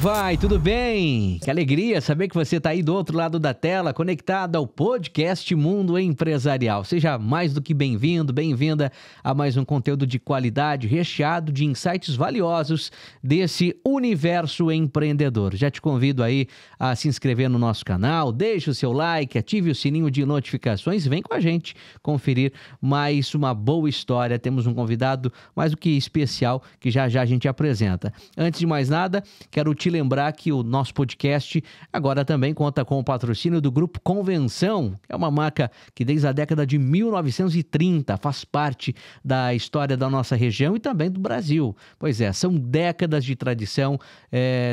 vai? Tudo bem? Que alegria saber que você está aí do outro lado da tela, conectado ao podcast Mundo Empresarial. Seja mais do que bem-vindo, bem-vinda a mais um conteúdo de qualidade, recheado de insights valiosos desse universo empreendedor. Já te convido aí a se inscrever no nosso canal, deixe o seu like, ative o sininho de notificações e vem com a gente conferir mais uma boa história. Temos um convidado mais do que especial que já a gente apresenta. Antes de mais nada, quero te lembrar que o nosso podcast agora também conta com o patrocínio do Grupo Convenção, que é uma marca que desde a década de 1930 faz parte da história da nossa região e também do Brasil. Pois é, são décadas de tradição,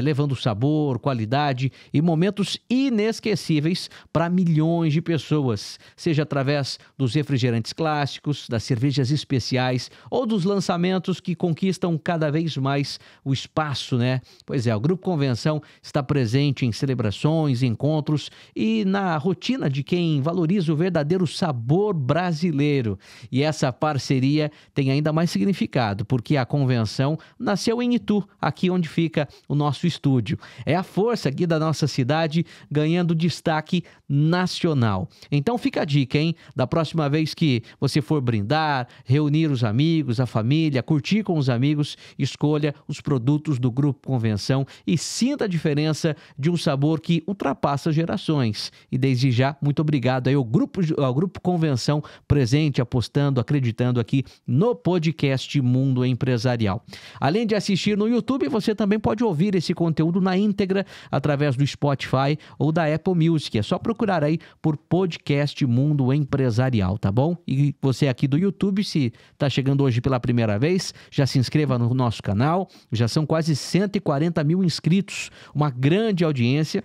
levando sabor, qualidade e momentos inesquecíveis para milhões de pessoas, seja através dos refrigerantes clássicos, das cervejas especiais ou dos lançamentos que conquistam cada vez mais o espaço, né? Pois é, o Grupo Convenção está presente em celebrações, encontros e na rotina de quem valoriza o verdadeiro sabor brasileiro. E essa parceria tem ainda mais significado, porque a Convenção nasceu em Itu, aqui onde fica o nosso estúdio. É a força aqui da nossa cidade ganhando destaque nacional. Então fica a dica, hein? Da próxima vez que você for brindar, reunir os amigos, a família, curtir com os amigos, escolha os produtos do Grupo Convenção e sinta a diferença de um sabor que ultrapassa gerações. E desde já, muito obrigado aí ao Grupo Convenção presente, apostando, acreditando aqui no podcast Mundo Empresarial. Além de assistir no YouTube, você também pode ouvir esse conteúdo na íntegra através do Spotify ou da Apple Music. É só procurar aí por podcast Mundo Empresarial, tá bom? E você aqui do YouTube, se está chegando hoje pela primeira vez, já se inscreva no nosso canal. Já são quase 140 mil inscritos, uma grande audiência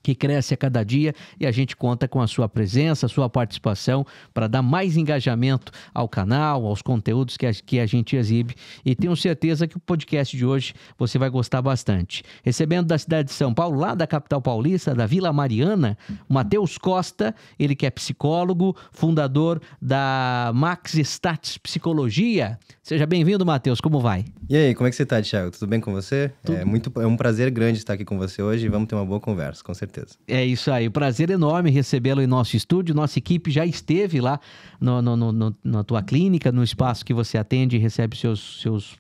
que cresce a cada dia e a gente conta com a sua presença, a sua participação para dar mais engajamento ao canal, aos conteúdos que a gente exibe, e tenho certeza que o podcast de hoje você vai gostar bastante. Recebendo da cidade de São Paulo, lá da capital paulista, da Vila Mariana, o Matheus Costa, ele que é psicólogo, fundador da Max Stats Psicologia. Seja bem-vindo, Matheus, como vai? E aí, como é que você tá, Thiago? Tudo bem com você? É um prazer grande estar aqui com você hoje e vamos ter uma boa conversa, com certeza. É isso aí, prazer enorme recebê-lo em nosso estúdio. Nossa equipe já esteve lá na tua clínica, no espaço que você atende e recebe seus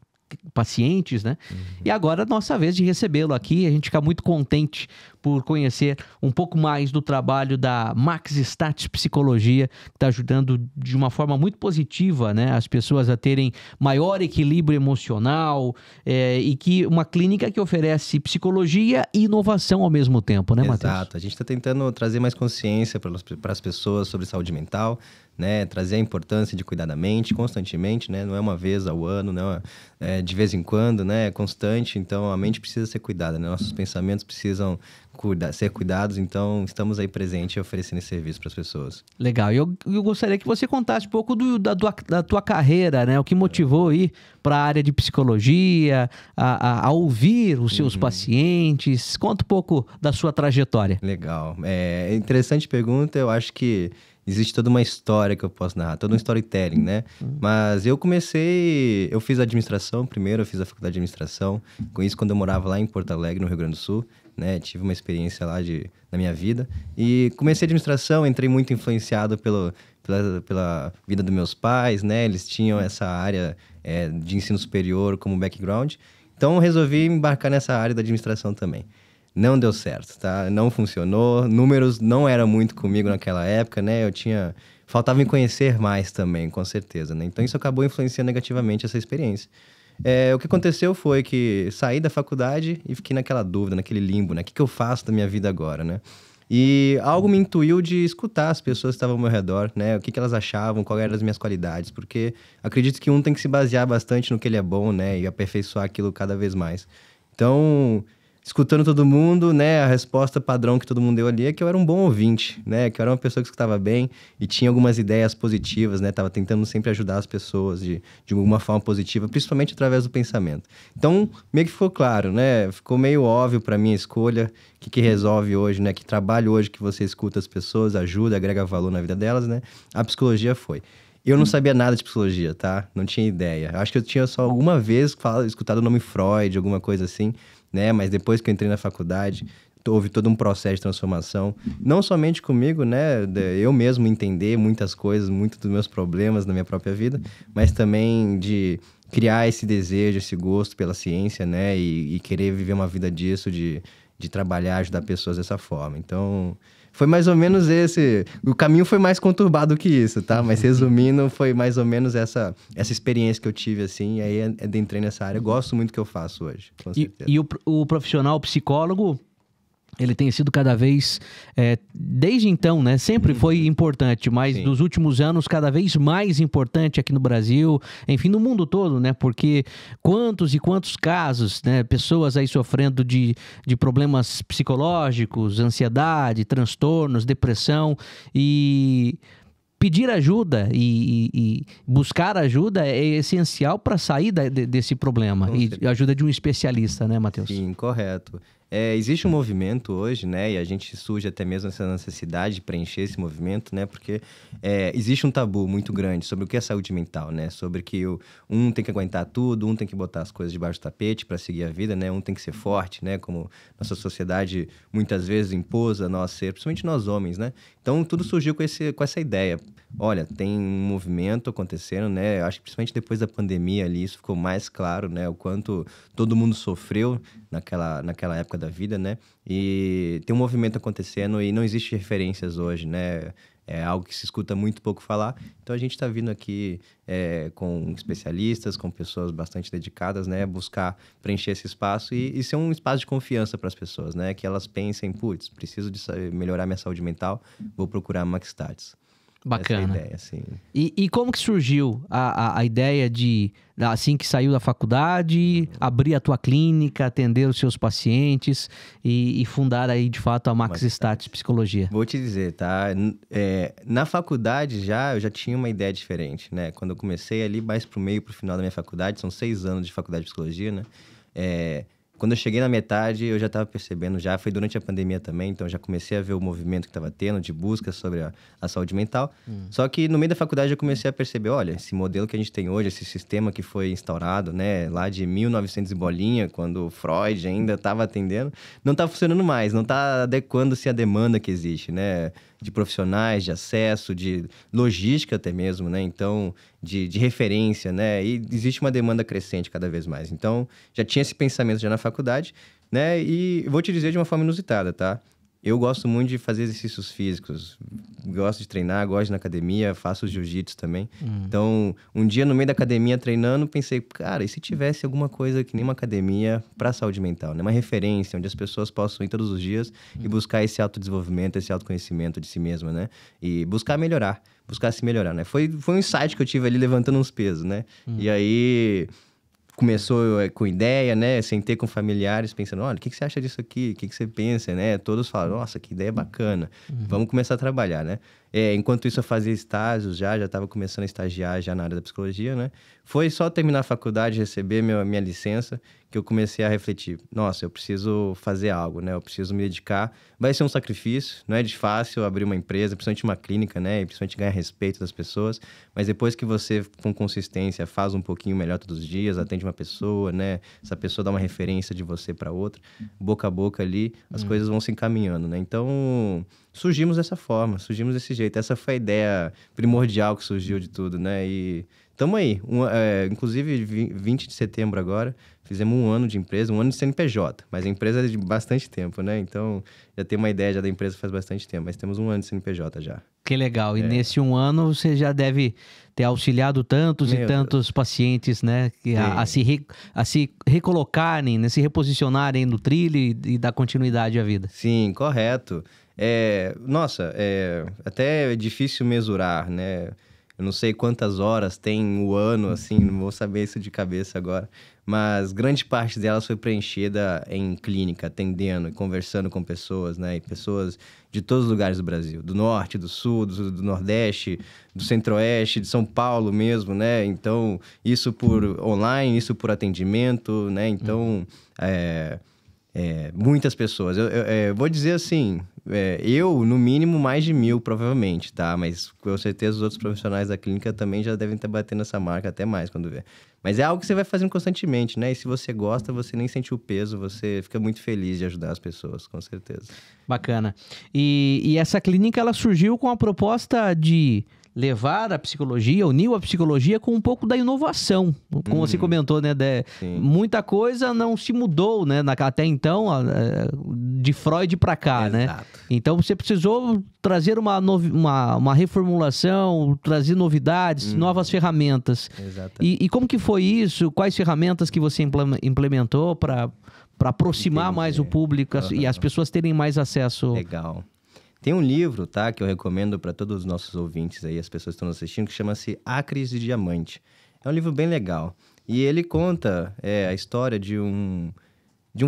pacientes, né? E agora é nossa vez de recebê-lo aqui. A gente fica muito contente por conhecer um pouco mais do trabalho da Max Stats Psicologia, que está ajudando de uma forma muito positiva, né, as pessoas a terem maior equilíbrio emocional, e que uma clínica que oferece psicologia e inovação ao mesmo tempo, né, Matheus? Exato. A gente está tentando trazer mais consciência para as pessoas sobre saúde mental, né, trazer a importância de cuidar da mente constantemente, né, não é uma vez ao ano, não é de vez em quando, né, é constante, então a mente precisa ser cuidada, né, nossos pensamentos precisam ser cuidados, então estamos aí presentes e oferecendo esse serviço para as pessoas. Legal, eu gostaria que você contasse um pouco da tua carreira, né, o que motivou ir para a área de psicologia, a ouvir os seus pacientes. Conta um pouco da sua trajetória. Legal, interessante pergunta. Eu acho que existe toda uma história que eu posso narrar, todo um storytelling, né? Mas eu fiz administração primeiro, eu fiz a faculdade de administração, com isso quando eu morava lá em Porto Alegre, no Rio Grande do Sul, né? Tive uma experiência lá na minha vida e comecei a administração, entrei muito influenciado pela vida dos meus pais, né? Eles tinham essa área de ensino superior como background, então resolvi embarcar nessa área da administração também. Não deu certo, tá? Não funcionou, números não eram muito comigo naquela época, né? Faltava me conhecer mais também, com certeza, né? Então isso acabou influenciando negativamente essa experiência. O que aconteceu foi que saí da faculdade e fiquei naquela dúvida, naquele limbo, né? O que eu faço da minha vida agora, né? E algo me intuiu de escutar as pessoas que estavam ao meu redor, né? O que elas achavam, quais eram as minhas qualidades, porque acredito que um tem que se basear bastante no que ele é bom, né? E aperfeiçoar aquilo cada vez mais. Então, escutando todo mundo, né, a resposta padrão que todo mundo deu ali é que eu era um bom ouvinte, né, que eu era uma pessoa que escutava bem e tinha algumas ideias positivas, né, tava tentando sempre ajudar as pessoas de alguma forma positiva, principalmente através do pensamento. Então, meio que ficou claro, né, ficou meio óbvio para minha escolha, o que resolve hoje, né, que trabalho hoje que você escuta as pessoas, ajuda, agrega valor na vida delas, né, a psicologia foi. Eu não sabia nada de psicologia, tá? Não tinha ideia. Acho que eu tinha só alguma vez escutado o nome Freud, alguma coisa assim. né? Mas depois que eu entrei na faculdade, houve todo um processo de transformação, não somente comigo, né? Eu mesmo entender muitas coisas, muitos dos meus problemas na minha própria vida, mas também de criar esse desejo, esse gosto pela ciência, né? E querer viver uma vida disso, de trabalhar, ajudar pessoas dessa forma. Então, foi mais ou menos esse... O caminho foi mais conturbado que isso, tá? Mas resumindo, foi mais ou menos essa experiência que eu tive, assim, e aí entrei nessa área. Eu gosto muito do que eu faço hoje, com certeza. E o profissional psicólogo... Ele tem sido cada vez, desde então, né? Sempre foi importante, mas nos últimos anos cada vez mais importante aqui no Brasil, enfim, no mundo todo, né? Porque quantos e quantos casos, né? Pessoas aí sofrendo de problemas psicológicos, ansiedade, transtornos, depressão e... Pedir ajuda e buscar ajuda é essencial para sair desse problema. E ajuda de um especialista, né, Matheus? Sim, correto. Existe um movimento hoje, né? E a gente surge até mesmo essa necessidade de preencher esse movimento, né? Porque existe um tabu muito grande sobre o que é saúde mental, né? Sobre que um tem que aguentar tudo, um tem que botar as coisas debaixo do tapete para seguir a vida, né? Um tem que ser forte, né? Como nossa sociedade muitas vezes impôs a nós ser, principalmente nós homens, né? Então, tudo surgiu com essa ideia. Olha, tem um movimento acontecendo, né? Eu acho que principalmente depois da pandemia ali, isso ficou mais claro, né? O quanto todo mundo sofreu naquela época da vida, né? E tem um movimento acontecendo e não existe referências hoje, né? É algo que se escuta muito pouco falar. Então, a gente está vindo aqui com especialistas, com pessoas bastante dedicadas, né? Buscar preencher esse espaço e ser um espaço de confiança para as pessoas, né? Que elas pensem, putz, preciso de melhorar minha saúde mental, vou procurar Max-Stats. Bacana. Essa é a ideia, assim. E como que surgiu a ideia de, assim que saiu da faculdade, abrir a tua clínica, atender os seus pacientes e fundar aí, de fato, a Max-Stats Psicologia? Vou te dizer, tá? Na faculdade eu já tinha uma ideia diferente, né? Quando eu comecei ali, mais pro meio, pro final da minha faculdade, são 6 anos de faculdade de psicologia, né? Quando eu cheguei na metade, eu já estava percebendo, foi durante a pandemia também, então já comecei a ver o movimento que estava tendo de busca sobre a saúde mental. Só que no meio da faculdade eu comecei a perceber, olha, esse modelo que a gente tem hoje, esse sistema que foi instaurado, né, lá de 1900 e bolinha, quando Freud ainda estava atendendo, não está funcionando mais, não está adequando-se à demanda que existe, né, de profissionais, de acesso, de logística até mesmo, né, então, de referência, né, e existe uma demanda crescente cada vez mais. Então, já tinha esse pensamento já na faculdade, né, e vou te dizer de uma forma inusitada, tá? Eu gosto muito de fazer exercícios físicos, gosto de treinar, gosto de ir na academia, faço jiu-jitsu também. Então, um dia no meio da academia treinando, pensei, cara, e se tivesse alguma coisa que nem uma academia para saúde mental, né? Uma referência onde as pessoas possam ir todos os dias e buscar esse autodesenvolvimento, esse autoconhecimento de si mesma, né? E buscar melhorar, buscar se melhorar, né? Foi um insight que eu tive ali levantando uns pesos, né? E aí... Começou com ideia, né? Sentei com familiares pensando, olha, o que você acha disso aqui? O que você pensa, né? Todos falaram, nossa, que ideia bacana. Vamos começar a trabalhar, né? Enquanto isso eu fazia estágios já estava começando a estagiar já na área da psicologia, né? Foi só terminar a faculdade, receber minha licença, que eu comecei a refletir. Nossa, eu preciso fazer algo, né? Eu preciso me dedicar. Vai ser um sacrifício, não é de fácil abrir uma empresa, principalmente uma clínica, né? E principalmente ganhar respeito das pessoas. Mas depois que você, com consistência, faz um pouquinho melhor todos os dias, atende uma pessoa, né? Essa pessoa dá uma referência de você para outra, boca a boca ali, as coisas vão se encaminhando, né? Então... surgimos dessa forma, surgimos desse jeito. Essa foi a ideia primordial que surgiu de tudo, né? E estamos aí. Inclusive, 20 de setembro agora, fizemos 1 ano de empresa, 1 ano de CNPJ. Mas a empresa é de bastante tempo, né? Então, já tem uma ideia já da empresa faz bastante tempo. Mas temos 1 ano de CNPJ já. Que legal. E nesse 1 ano, você já deve ter auxiliado tantos e tantos pacientes, né? A se recolocarem, né? Se reposicionarem no trilho e dar continuidade à vida. Sim, correto. Até é difícil mesurar, né? Eu não sei quantas horas tem o ano, assim, não vou saber isso de cabeça agora. Mas grande parte delas foi preenchida em clínica, atendendo e conversando com pessoas, né? E pessoas de todos os lugares do Brasil. Do Norte, do Sul, do Nordeste, do Centro-Oeste, de São Paulo mesmo, né? Então, isso por online, isso por atendimento, né? Então, Muitas pessoas. Eu vou dizer assim, no mínimo, mais de 1.000, provavelmente, tá? Mas com certeza os outros profissionais da clínica também já devem estar batendo essa marca, até mais quando vê. Mas é algo que você vai fazendo constantemente, né? E se você gosta, você nem sente o peso, você fica muito feliz de ajudar as pessoas, com certeza. Bacana. E essa clínica, ela surgiu com a proposta de levar a psicologia, unir a psicologia com um pouco da inovação. Como você comentou, né? Muita coisa não se mudou, né? Até então, de Freud para cá, Exato. né? Então, você precisou trazer uma reformulação, trazer novidades, novas ferramentas. Exatamente. E como que foi isso? Quais ferramentas que você implementou para aproximar mais o público e as pessoas terem mais acesso? Legal. Tem um livro, tá, que eu recomendo para todos os nossos ouvintes aí, as pessoas que estão assistindo, que chama-se Acres de Diamante. É um livro bem legal. E ele conta a história de um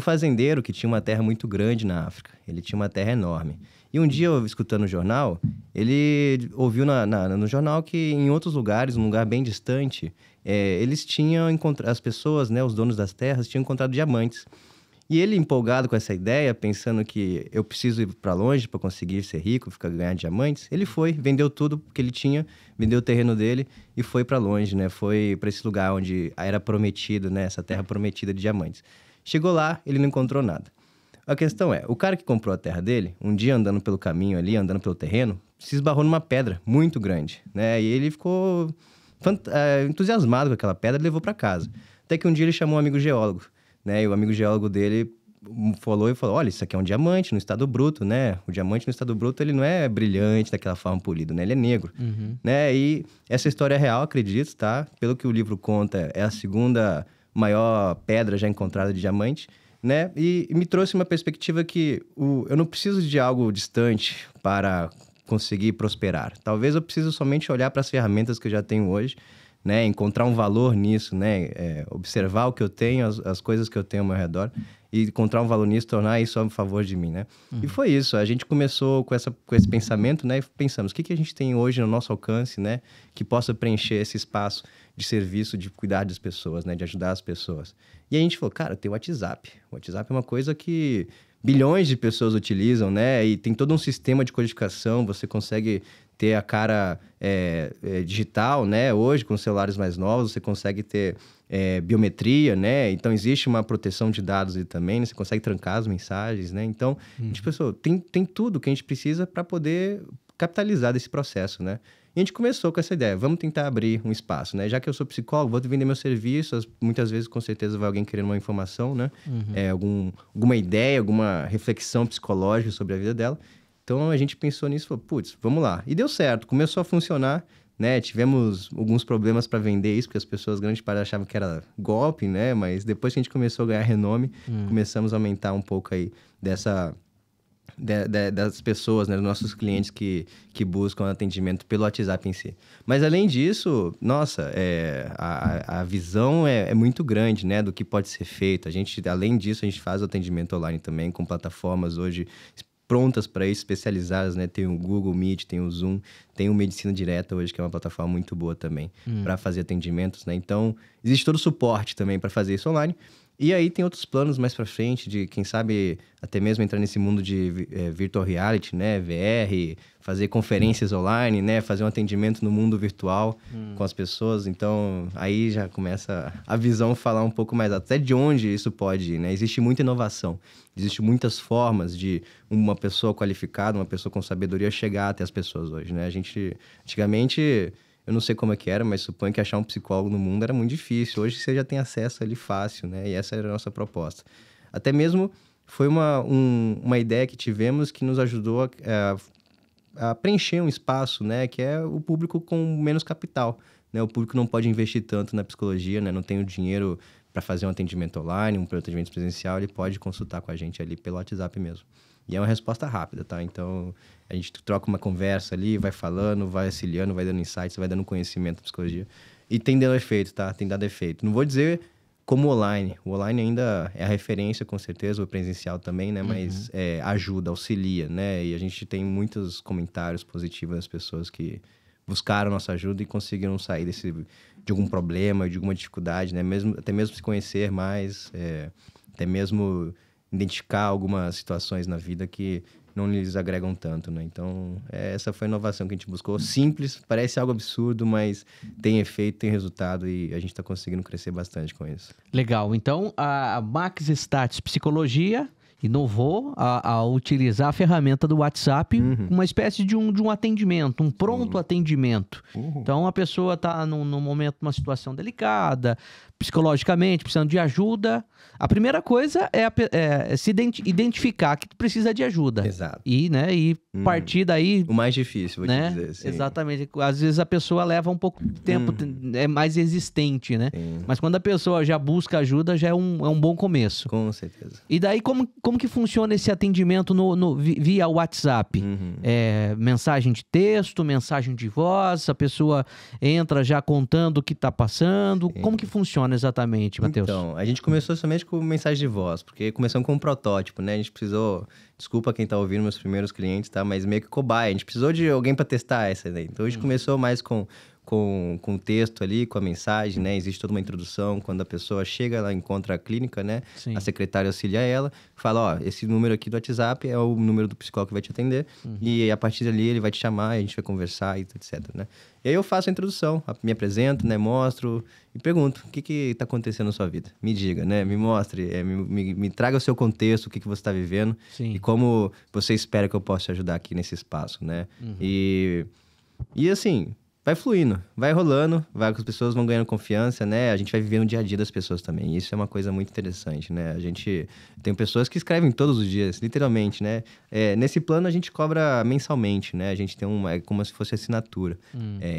fazendeiro que tinha uma terra muito grande na África. Ele tinha uma terra enorme. E um dia, escutando o jornal, ele ouviu no jornal que em outros lugares, num lugar bem distante, eles tinham encontrado, as pessoas, né, os donos das terras, tinham encontrado diamantes. E ele, empolgado com essa ideia, pensando que eu preciso ir para longe para conseguir ser rico, ganhar diamantes, ele foi, vendeu tudo que ele tinha, vendeu o terreno dele e foi para longe, né? Foi para esse lugar onde era prometido, né? Essa terra prometida de diamantes. Chegou lá, ele não encontrou nada. A questão é, o cara que comprou a terra dele, um dia andando pelo caminho ali, andando pelo terreno, se esbarrou numa pedra muito grande, né? E ele ficou entusiasmado com aquela pedra e levou para casa. Até que um dia ele chamou um amigo geólogo, né? E o amigo geólogo dele falou, olha, isso aqui é um diamante no estado bruto, né? O diamante no estado bruto, ele não é brilhante daquela forma polido, né? Ele é negro, né? E essa história é real, acredito, tá? Pelo que o livro conta, é a segunda maior pedra já encontrada de diamante, né? E me trouxe uma perspectiva que eu não preciso de algo distante para conseguir prosperar. Talvez eu precise somente olhar para as ferramentas que eu já tenho hoje, né, encontrar um valor nisso, né, observar o que eu tenho, as coisas que eu tenho ao meu redor e encontrar um valor nisso, tornar isso a favor de mim, né? E foi isso, a gente começou com esse pensamento, né, e pensamos, o que a gente tem hoje no nosso alcance, né, que possa preencher esse espaço de serviço, de cuidar das pessoas, né, de ajudar as pessoas. E a gente falou, cara, tem o WhatsApp. O WhatsApp é uma coisa que bilhões de pessoas utilizam, né, e tem todo um sistema de codificação, você consegue ter a cara digital, né? Hoje, com celulares mais novos, você consegue ter biometria, né? Então, existe uma proteção de dados ali também, né? Você consegue trancar as mensagens, né? Então, a gente pensou, tem tudo que a gente precisa para poder capitalizar desse processo, né? E a gente começou com essa ideia, vamos tentar abrir um espaço, né? Já que eu sou psicólogo, vou vender meu serviço, muitas vezes, com certeza, vai alguém querendo uma informação, né? Alguma ideia, alguma reflexão psicológica sobre a vida dela. Então, a gente pensou nisso e falou, putz, vamos lá. E deu certo, começou a funcionar, né? Tivemos alguns problemas para vender isso, porque as pessoas, grande parte, achavam que era golpe, né? Mas depois que a gente começou a ganhar renome, começamos a aumentar um pouco aí das pessoas, né? Dos nossos clientes que buscam atendimento pelo WhatsApp em si. Mas, além disso, nossa, a visão é muito grande, né? Do que pode ser feito. Além disso, a gente faz o atendimento online também, com plataformas hoje prontas para isso, especializadas, né? Tem o Google Meet, tem o Zoom, tem o Medicina Direta hoje, que é uma plataforma muito boa também para fazer atendimentos, né? Então, existe todo o suporte também para fazer isso online. E aí tem outros planos mais para frente, de quem sabe até mesmo entrar nesse mundo de virtual reality, né? VR, fazer conferências online, né? Fazer um atendimento no mundo virtual com as pessoas. Então, aí já começa a visão falar um pouco mais até de onde isso pode ir, né? Existe muita inovação. Existem muitas formas de uma pessoa qualificada, uma pessoa com sabedoria chegar até as pessoas hoje, né? Antigamente, eu não sei como é que era, mas suponho que achar um psicólogo no mundo era muito difícil. Hoje você já tem acesso ali fácil, né? E essa era a nossa proposta. Até mesmo foi uma ideia que tivemos que nos ajudou a preencher um espaço, né? Que é o público com menos capital, né? O público não pode investir tanto na psicologia, né? Não tem o dinheiro para fazer um atendimento online, um atendimento presencial, ele pode consultar com a gente ali pelo WhatsApp mesmo. E é uma resposta rápida, tá? Então, a gente troca uma conversa ali, vai falando, vai auxiliando, vai dando insights, vai dando conhecimento da psicologia. E tem dado efeito, tá? Tem dado efeito. Não vou dizer como o online. O online ainda é a referência, com certeza, o presencial também, né? Mas ajuda, auxilia, né? E a gente tem muitos comentários positivos das pessoas que buscaram nossa ajuda e conseguiram sair de algum problema, de alguma dificuldade, né? Até mesmo se conhecer mais, até mesmo identificar algumas situações na vida que não lhes agregam tanto, né? Então, essa foi a inovação que a gente buscou. Simples, parece algo absurdo, mas tem efeito, tem resultado e a gente está conseguindo crescer bastante com isso. Legal. Então, a Max Stats Psicologia inovou a utilizar a ferramenta do WhatsApp, uma espécie de um atendimento, um pronto atendimento. Então, a pessoa está num momento, numa situação delicada, psicologicamente, precisando de ajuda. A primeira coisa é se identificar que precisa de ajuda. Exato. E partir daí... O mais difícil, vou te dizer. Sim. Exatamente. Às vezes a pessoa leva um pouco de tempo, é mais resistente, né? Sim. Mas quando a pessoa já busca ajuda, já é um bom começo. Com certeza. E daí, como que funciona esse atendimento via WhatsApp? Mensagem de texto, mensagem de voz, a pessoa entra já contando o que está passando. Sim. Como que funciona exatamente, Matheus? Então, a gente começou somente com mensagem de voz, porque começamos com um protótipo, né? A gente precisou... Desculpa quem tá ouvindo, meus primeiros clientes, tá? Mas meio que cobaia. A gente precisou de alguém para testar essa ideia. Então, a gente começou mais com o texto ali, com a mensagem, né? Existe toda uma introdução. Quando a pessoa chega, ela encontra a clínica, né? Sim. A secretária auxilia ela, fala, esse número aqui do WhatsApp é o número do psicólogo que vai te atender. E a partir dali, ele vai te chamar, a gente vai conversar, e etc, né? E aí eu faço a introdução, me apresento, né? Mostro e pergunto, o que tá acontecendo na sua vida? Me diga, né? Me mostre, me traga o seu contexto, o que você tá vivendo. Sim. E como você espera que eu possa te ajudar aqui nesse espaço, né? E assim... vai fluindo, vai rolando, as pessoas vão ganhando confiança, né? A gente vai vivendo o dia a dia das pessoas também. E isso é uma coisa muito interessante, né? A gente tem pessoas que escrevem todos os dias, literalmente, né? Nesse plano a gente cobra mensalmente, né? A gente tem é como se fosse assinatura.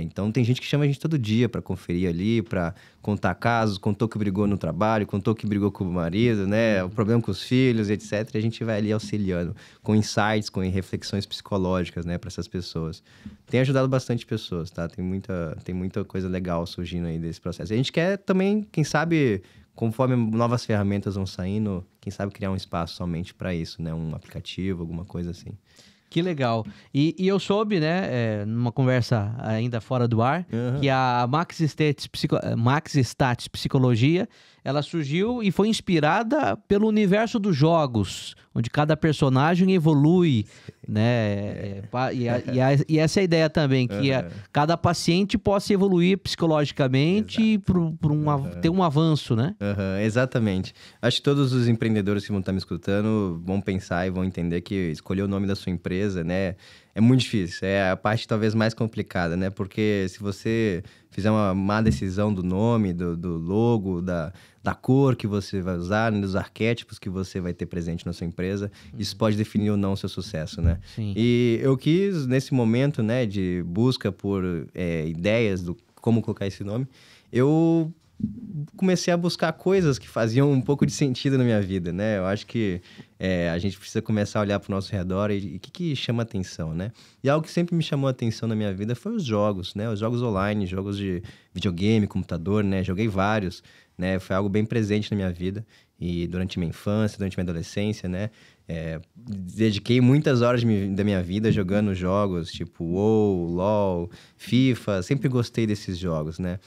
Então tem gente que chama a gente todo dia para conferir ali, para contar casos, contou que brigou no trabalho, contou que brigou com o marido, né? O problema com os filhos, etc. E a gente vai ali auxiliando com insights, com reflexões psicológicas, né? Para essas pessoas. Tem ajudado bastante pessoas, tá? Tem muita coisa legal surgindo aí desse processo. A gente quer também, quem sabe, conforme novas ferramentas vão saindo, quem sabe criar um espaço somente para isso, né? Um aplicativo, alguma coisa assim. Que legal. E eu soube, né, numa conversa ainda fora do ar, que a Max Stats Psicologia, ela surgiu e foi inspirada pelo universo dos jogos, onde cada personagem evolui, né? E essa é a ideia também, que cada paciente possa evoluir psicologicamente e ter um avanço, né? Exatamente. Acho que todos os empreendedores que vão estar me escutando vão pensar e vão entender que escolher o nome da sua empresa, né? É muito difícil, é a parte talvez mais complicada, né? Porque se você fizer uma má decisão do nome, do logo, da cor que você vai usar, né? Dos arquétipos que você vai ter presente na sua empresa, isso pode definir ou não o seu sucesso, né? Sim. E eu quis, nesse momento, né, de busca por ideias do como colocar esse nome, eu comecei a buscar coisas que faziam um pouco de sentido na minha vida, né? Eu acho que a gente precisa começar a olhar para o nosso redor e o que chama atenção, né? E algo que sempre me chamou a atenção na minha vida foi os jogos, né? Os jogos online, jogos de videogame, computador, né? Joguei vários, né? Foi algo bem presente na minha vida e durante minha infância, durante minha adolescência, né? Dediquei muitas horas da minha vida jogando jogos tipo WoW, LoL, FIFA. Sempre gostei desses jogos, né?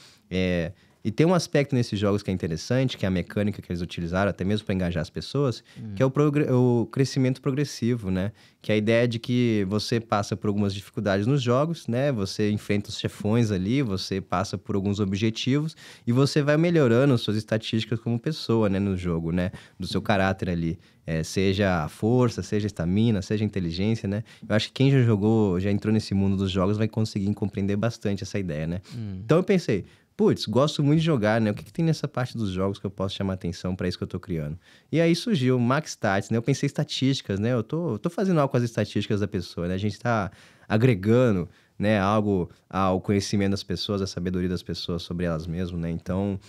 E tem um aspecto nesses jogos que é interessante, que é a mecânica que eles utilizaram, até mesmo para engajar as pessoas, que é o crescimento progressivo, né? Que é a ideia de que você passa por algumas dificuldades nos jogos, né? Você enfrenta os chefões ali, você passa por alguns objetivos e você vai melhorando suas estatísticas como pessoa, né? No jogo, né? Do seu caráter ali. Seja a força, seja a estamina, seja a inteligência, né? Eu acho que quem já jogou, já entrou nesse mundo dos jogos vai conseguir compreender bastante essa ideia, né? Então eu pensei... putz, gosto muito de jogar, né? O que tem nessa parte dos jogos que eu posso chamar atenção para isso que eu tô criando? E aí surgiu o Max Stats, né? Eu pensei em estatísticas, né? Eu tô fazendo algo com as estatísticas da pessoa, né? A gente tá agregando, né, algo ao conhecimento das pessoas, à sabedoria das pessoas sobre elas mesmas, né? Então,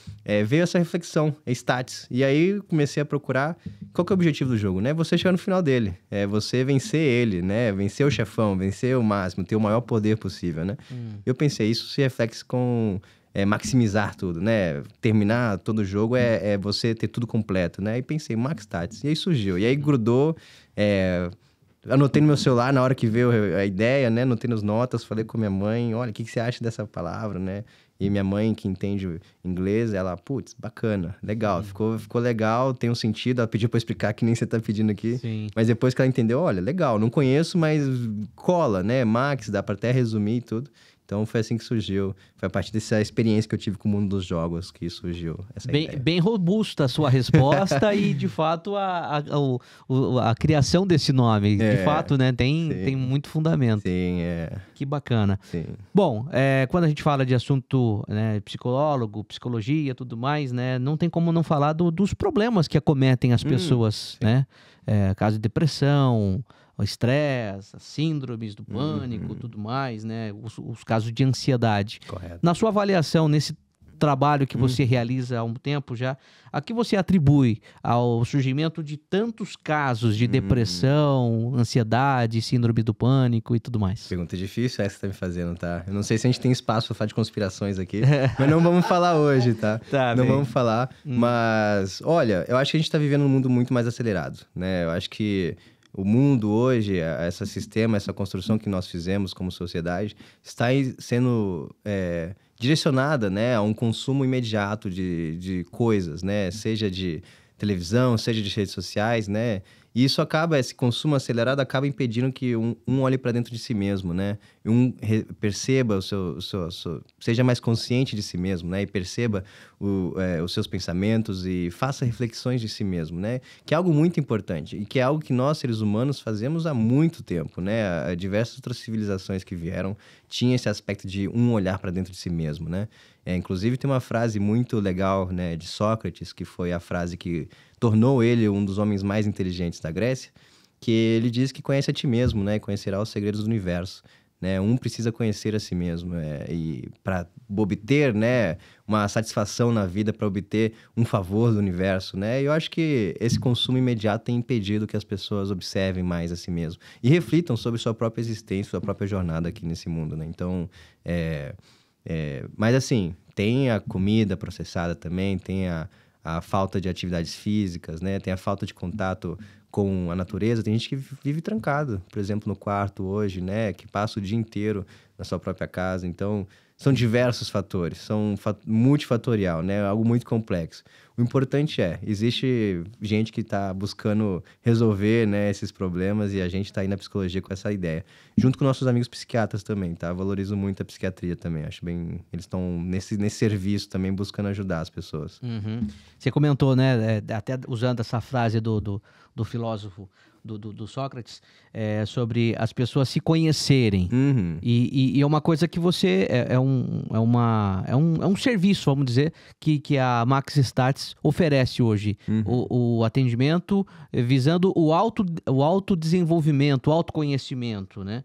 veio essa reflexão, stats. E aí comecei a procurar qual que é o objetivo do jogo, né? Você chegar no final dele, você vencer ele, né? Vencer o chefão, vencer o máximo, ter o maior poder possível, né? Eu pensei, isso se reflete com... maximizar tudo, né? Terminar todo o jogo é você ter tudo completo, né? E pensei, Max Stats. E aí surgiu. E aí grudou Anotei no meu celular na hora que veio a ideia, né? Anotei nas notas, falei com minha mãe, olha, o que você acha dessa palavra, né? E minha mãe, que entende inglês, ela, putz, bacana, legal, ficou legal, tem um sentido. Ela pediu pra eu explicar, que nem você tá pedindo aqui. Sim. Mas depois que ela entendeu, olha, legal, não conheço, mas cola, né? Max, dá pra até resumir e tudo. Então foi assim que surgiu. Foi a partir dessa experiência que eu tive com o mundo dos jogos que surgiu essa ideia. Bem robusta a sua resposta e, de fato, a criação desse nome. De fato, né? Tem muito fundamento. Sim, Que bacana. Sim. Bom, quando a gente fala de assunto, né, psicólogo, psicologia, tudo mais, né? Não tem como não falar dos problemas que acometem as pessoas, né? Caso de depressão, o estresse, as síndromes do pânico, tudo mais, né? Os casos de ansiedade. Correto. Na sua avaliação, nesse trabalho que você realiza há um tempo já, a que você atribui ao surgimento de tantos casos de depressão, ansiedade, síndrome do pânico e tudo mais? Pergunta difícil essa que você tá me fazendo, tá? Eu não sei se a gente tem espaço pra falar de conspirações aqui, mas não vamos falar hoje, tá? Não vamos falar, mas olha, eu acho que a gente tá vivendo um mundo muito mais acelerado, né? Eu acho que o mundo hoje, esse sistema, essa construção que nós fizemos como sociedade, está sendo direcionada, né, a um consumo imediato de coisas, né? Seja de televisão, seja de redes sociais, né? E isso acaba, esse consumo acelerado acaba impedindo que um olhe para dentro de si mesmo, né? E perceba seja mais consciente de si mesmo, né? E perceba os seus pensamentos e faça reflexões de si mesmo, né? Que é algo muito importante e que é algo que nós, seres humanos, fazemos há muito tempo, né? Diversas outras civilizações que vieram tinham esse aspecto de olhar para dentro de si mesmo, né? Inclusive, tem uma frase muito legal, né, de Sócrates, que foi a frase que tornou ele um dos homens mais inteligentes da Grécia, que ele diz que conhece a ti mesmo, né, e conhecerá os segredos do universo, né? Precisa conhecer a si mesmo e para obter, né, uma satisfação na vida, para obter um favor do universo, né? E eu acho que esse consumo imediato tem impedido que as pessoas observem mais a si mesmo e reflitam sobre sua própria existência, sua própria jornada aqui nesse mundo, né? Então, mas assim, tem a comida processada também, tem a falta de atividades físicas, né? Tem a falta de contato com a natureza. Tem gente que vive trancado, por exemplo, no quarto hoje, né? Que passa o dia inteiro na sua própria casa. Então, são diversos fatores, são multifatorial, né? Algo muito complexo. O importante existe gente que está buscando resolver, né, esses problemas e a gente está aí na psicologia com essa ideia. Junto com nossos amigos psiquiatras também, tá? Valorizo muito a psiquiatria também, acho bem... Eles estão nesse serviço também buscando ajudar as pessoas. Você comentou, né, até usando essa frase do filósofo, do Sócrates, sobre as pessoas se conhecerem. E é uma coisa que você... É um serviço, vamos dizer, que a Max Starts oferece hoje. O atendimento visando o autodesenvolvimento, o autoconhecimento, né?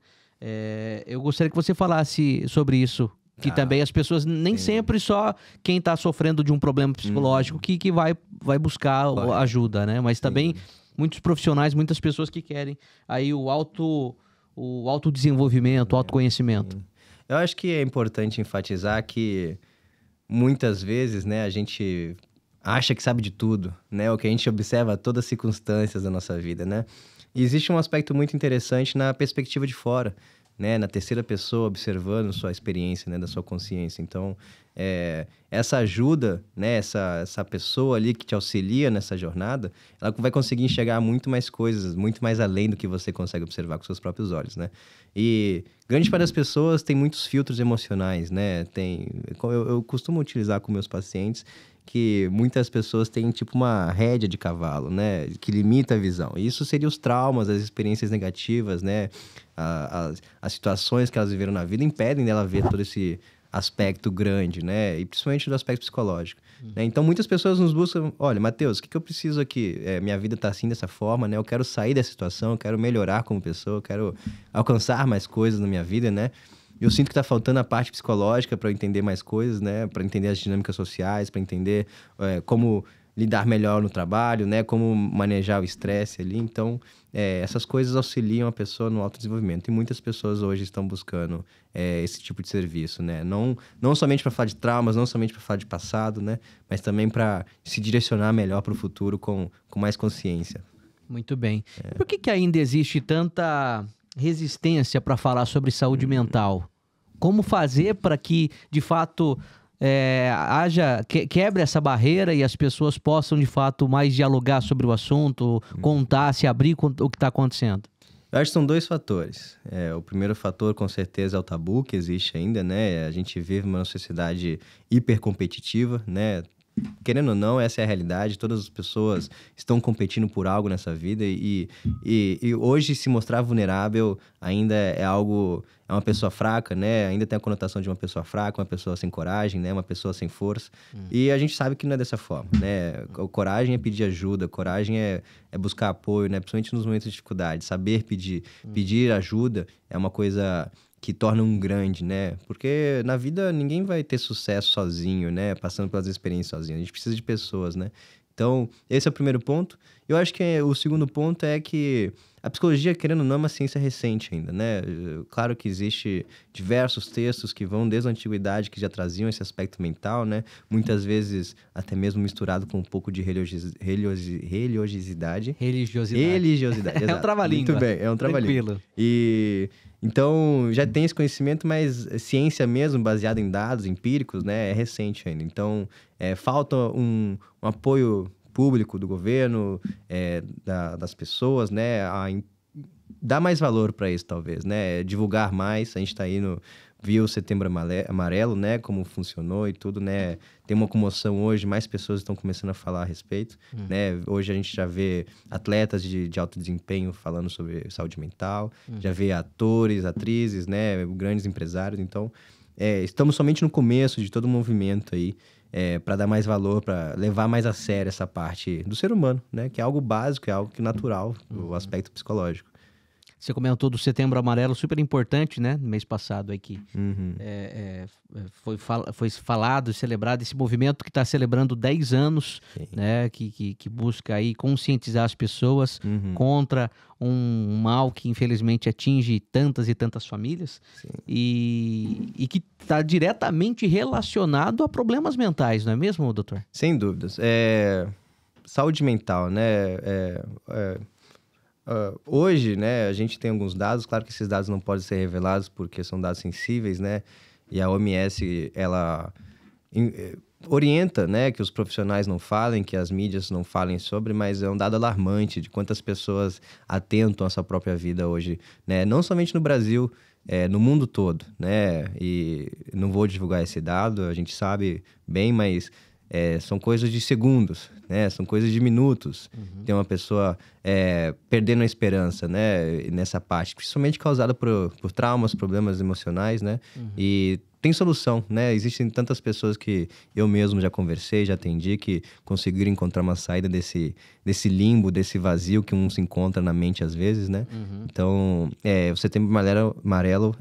Eu gostaria que você falasse sobre isso. Que também as pessoas, nem sempre só quem está sofrendo de um problema psicológico que vai buscar ajuda, né? Mas também muitos profissionais, muitas pessoas que querem aí o autodesenvolvimento, o autoconhecimento. Eu acho que é importante enfatizar que muitas vezes, né, a gente acha que sabe de tudo, né? O que a gente observa todas as circunstâncias da nossa vida, né? E existe um aspecto muito interessante na perspectiva de fora, né, na terceira pessoa, observando sua experiência, né, da sua consciência. Então, essa ajuda, né, essa pessoa ali que te auxilia nessa jornada, ela vai conseguir enxergar muito mais coisas, muito mais além do que você consegue observar com seus próprios olhos, né? E grande parte das pessoas tem muitos filtros emocionais, né? Eu costumo utilizar com meus pacientes que muitas pessoas têm tipo uma rédea de cavalo, né? Que limita a visão. E isso seria os traumas, as experiências negativas, né? As situações que elas viveram na vida impedem dela ver todo esse aspecto grande, né? E principalmente do aspecto psicológico. Né? Então, muitas pessoas nos buscam... Olha, Matheus, o que eu preciso aqui? Minha vida tá assim, dessa forma, né? Eu quero sair dessa situação, eu quero melhorar como pessoa, eu quero alcançar mais coisas na minha vida, né? Eu sinto que tá faltando a parte psicológica para eu entender mais coisas, né? Para entender as dinâmicas sociais, para entender como lidar melhor no trabalho, né? Como manejar o estresse ali. Então, essas coisas auxiliam a pessoa no autodesenvolvimento. E muitas pessoas hoje estão buscando esse tipo de serviço, né? Não somente para falar de traumas, não somente para falar de passado, né? Mas também para se direcionar melhor para o futuro com mais consciência. Muito bem. Por que ainda existe tanta resistência para falar sobre saúde mental? Como fazer para que, de fato, quebre essa barreira e as pessoas possam, de fato, mais dialogar sobre o assunto, contar, se abrir com o que está acontecendo? Eu acho que são 2 fatores. O primeiro fator, com certeza, é o tabu que existe ainda, né? A gente vive numa sociedade hipercompetitiva, né? Querendo ou não, essa é a realidade. Todas as pessoas estão competindo por algo nessa vida e hoje se mostrar vulnerável ainda é algo... É uma pessoa fraca, né? Ainda tem a conotação de uma pessoa fraca, uma pessoa sem coragem, né? Uma pessoa sem força. E a gente sabe que não é dessa forma, né? Coragem é pedir ajuda, coragem é buscar apoio, né? Principalmente nos momentos de dificuldade. Saber pedir ajuda é uma coisa que torna um grande, né? Porque na vida ninguém vai ter sucesso sozinho, né? Passando pelas experiências sozinho. A gente precisa de pessoas, né? Então, esse é o primeiro ponto. Eu acho que o segundo ponto é que a psicologia, querendo ou não, é uma ciência recente ainda, né? Claro que existe diversos textos que vão desde a antiguidade, que já traziam esse aspecto mental, né? Muitas vezes até mesmo misturado com um pouco de religiosidade. Religiosidade, exato. É um trava-língua. Muito bem, é um trava-língua. Tranquilo. Então, já tem esse conhecimento, mas ciência mesmo, baseada em dados empíricos, né? É recente ainda. Então, falta um apoio público do governo, das pessoas, né? Dar mais valor para isso, talvez, né? Divulgar mais. A gente está aí viu o Setembro Amarelo, né? Como funcionou e tudo, né? Tem uma comoção hoje, mais pessoas estão começando a falar a respeito, né? Hoje a gente já vê atletas de alto desempenho falando sobre saúde mental, já vê atores, atrizes, né? Grandes empresários. Então, estamos somente no começo de todo o movimento aí, para dar mais valor, para levar mais a sério essa parte do ser humano, né? Que é algo básico, é algo que natural, o aspecto psicológico. Você comentou do Setembro Amarelo, super importante, né? No mês passado aqui. Foi falado e celebrado esse movimento que está celebrando 10 anos, né? Que busca aí conscientizar as pessoas contra um mal que infelizmente atinge tantas e tantas famílias e que está diretamente relacionado a problemas mentais, não é mesmo, doutor? Sem dúvidas. Saúde mental, né? Hoje, né, a gente tem alguns dados, claro que esses dados não podem ser revelados porque são dados sensíveis, né, e a OMS, ela orienta, né, que os profissionais não falem, que as mídias não falem sobre, mas é um dado alarmante de quantas pessoas atentam à sua própria vida hoje, né, não somente no Brasil, no mundo todo, né, e não vou divulgar esse dado, a gente sabe bem, mas... são coisas de segundos, né? São coisas de minutos. Tem uma pessoa perdendo a esperança, né? Nessa parte, principalmente causada por traumas, problemas emocionais, né? E tem solução, né? Existem tantas pessoas que eu mesmo já conversei, já atendi, que conseguiram encontrar uma saída desse limbo, desse vazio que um se encontra na mente às vezes, né? Então, o Setembro Amarelo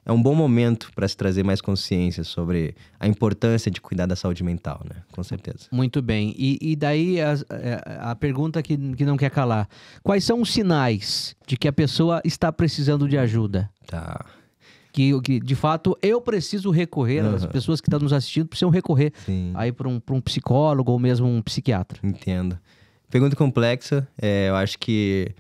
é um bom momento para se trazer mais consciência sobre a importância de cuidar da saúde mental, né? Com certeza. Muito bem. E daí a pergunta que não quer calar. Quais são os sinais de que a pessoa está precisando de ajuda? Tá. Que de fato, eu preciso recorrer, as pessoas que estão nos assistindo precisam recorrer aí para um psicólogo ou mesmo um psiquiatra. Entendo. Pergunta complexa. Eu acho que...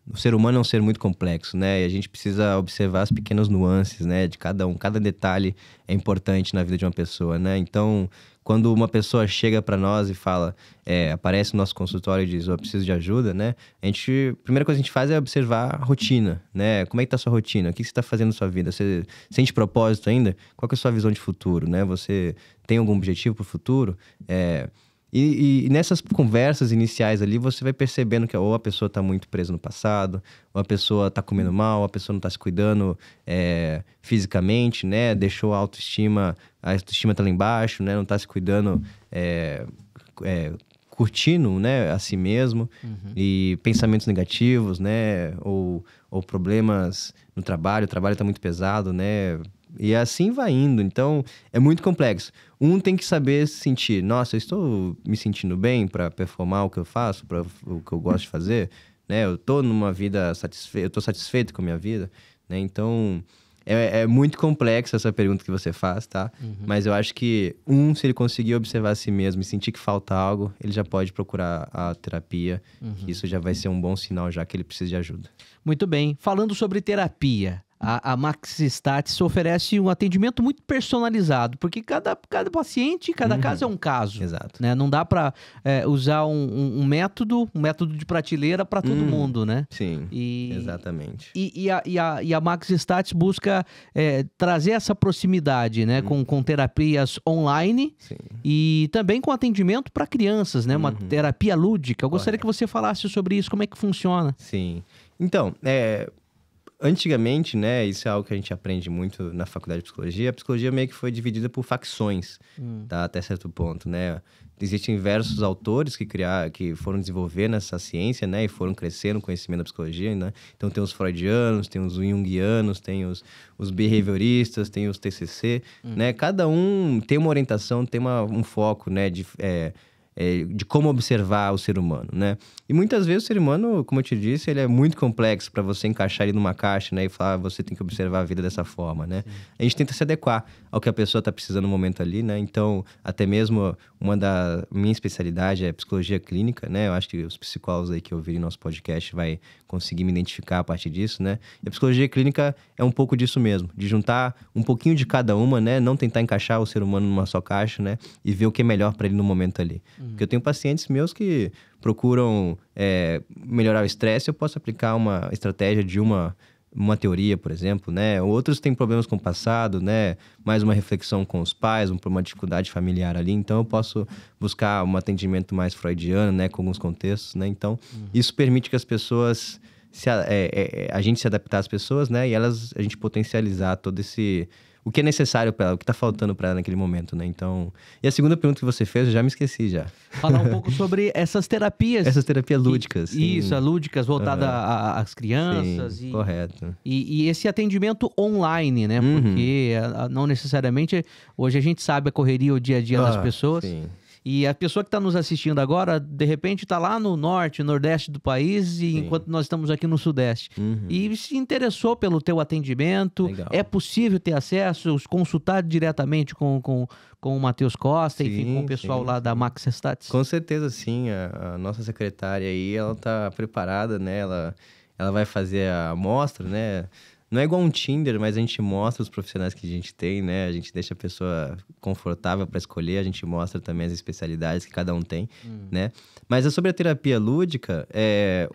O ser humano é um ser muito complexo, né? E a gente precisa observar as pequenas nuances, né? De cada um. Cada detalhe é importante na vida de uma pessoa, né? Então, quando uma pessoa chega para nós e fala, aparece no nosso consultório e diz, eu preciso de ajuda, né? A primeira coisa que a gente faz é observar a rotina, né? Como é que tá a sua rotina? O que você tá fazendo na sua vida? Você sente propósito ainda? Qual que é a sua visão de futuro, né? Você tem algum objetivo pro futuro? E nessas conversas iniciais ali, você vai percebendo que ou a pessoa está muito presa no passado, ou a pessoa está comendo mal, ou a pessoa não está se cuidando fisicamente, né? Deixou a autoestima está lá embaixo, né? Não está se cuidando, curtindo, né? A si mesmo. E pensamentos negativos, né? Ou problemas no trabalho, o trabalho está muito pesado, né? E assim vai indo. Então, é muito complexo. Um tem que saber sentir. Nossa, eu estou me sentindo bem para performar o que eu faço, para o que eu gosto de fazer, né? Eu estou numa vida satisfeita, eu estou satisfeito com a minha vida, né? Então, É muito complexa essa pergunta que você faz, tá? Mas eu acho que, se ele conseguir observar a si mesmo e sentir que falta algo, ele já pode procurar a terapia. Que isso já vai ser um bom sinal, já que ele precisa de ajuda. Muito bem. Falando sobre terapia, a MaxStats oferece um atendimento muito personalizado, porque cada paciente, cada caso é um caso. Exato. Né? Não dá para usar um método de prateleira para todo mundo, né? Sim, exatamente. E a MaxStats busca trazer essa proximidade, né? Com terapias online. Sim. E também com atendimento para crianças, né? Uma terapia lúdica. Eu gostaria que você falasse sobre isso, como é que funciona. Sim. Então, antigamente, né, isso é algo que a gente aprende muito na faculdade de psicologia. A psicologia meio que foi dividida por facções, tá? Até certo ponto, né? Existem diversos autores que foram desenvolvendo essa ciência, né? E foram crescendo o conhecimento da psicologia, né? Então, tem os freudianos, tem os junguianos, tem os behavioristas, tem os TCC, né? Cada um tem uma orientação, tem um foco, né? De como observar o ser humano, né? E muitas vezes o ser humano, como eu te disse, ele é muito complexo para você encaixar ele numa caixa, né? E falar, você tem que observar a vida dessa forma, né? Sim. A gente tenta se adequar ao que a pessoa está precisando no momento ali, né? Então, até mesmo uma da minha especialidade é psicologia clínica, né? Eu acho que os psicólogos aí que ouvirem nosso podcast vai conseguir me identificar a partir disso, né? E a psicologia clínica é um pouco disso mesmo, de juntar um pouquinho de cada uma, né? Não tentar encaixar o ser humano numa só caixa, né? E ver o que é melhor para ele no momento ali. Porque eu tenho pacientes meus que procuram melhorar o estresse, eu posso aplicar uma estratégia de uma teoria, por exemplo, né? Outros têm problemas com o passado, né? Mais uma reflexão com os pais, uma dificuldade familiar ali. Então, eu posso buscar um atendimento mais freudiano, né? Com alguns contextos, né? Então, isso permite que as pessoas... a gente se adaptar às pessoas, né? E a gente potencializar todo esse... O que é necessário para ela, o que está faltando para ela naquele momento, né? Então... E a segunda pergunta que você fez, eu já me esqueci, já. Falar um pouco sobre essas terapias. Essas terapias lúdicas. Isso, lúdicas, voltadas às crianças. Sim, correto. E esse atendimento online, né? Porque não necessariamente... Hoje a gente sabe a correria, o dia a dia das pessoas. Sim. E a pessoa que está nos assistindo agora, de repente, está lá no norte, nordeste do país, e enquanto nós estamos aqui no sudeste. E se interessou pelo teu atendimento. Legal. É possível ter acesso, consultar diretamente com o Matheus Costa, enfim, com o pessoal lá da MaxStats? Com certeza, sim. A nossa secretária aí, ela está preparada, né? Ela vai fazer a amostra, né? Não é igual um Tinder, mas a gente mostra os profissionais que a gente tem, né? A gente deixa a pessoa confortável para escolher, a gente mostra também as especialidades que cada um tem, né? Mas sobre a terapia lúdica,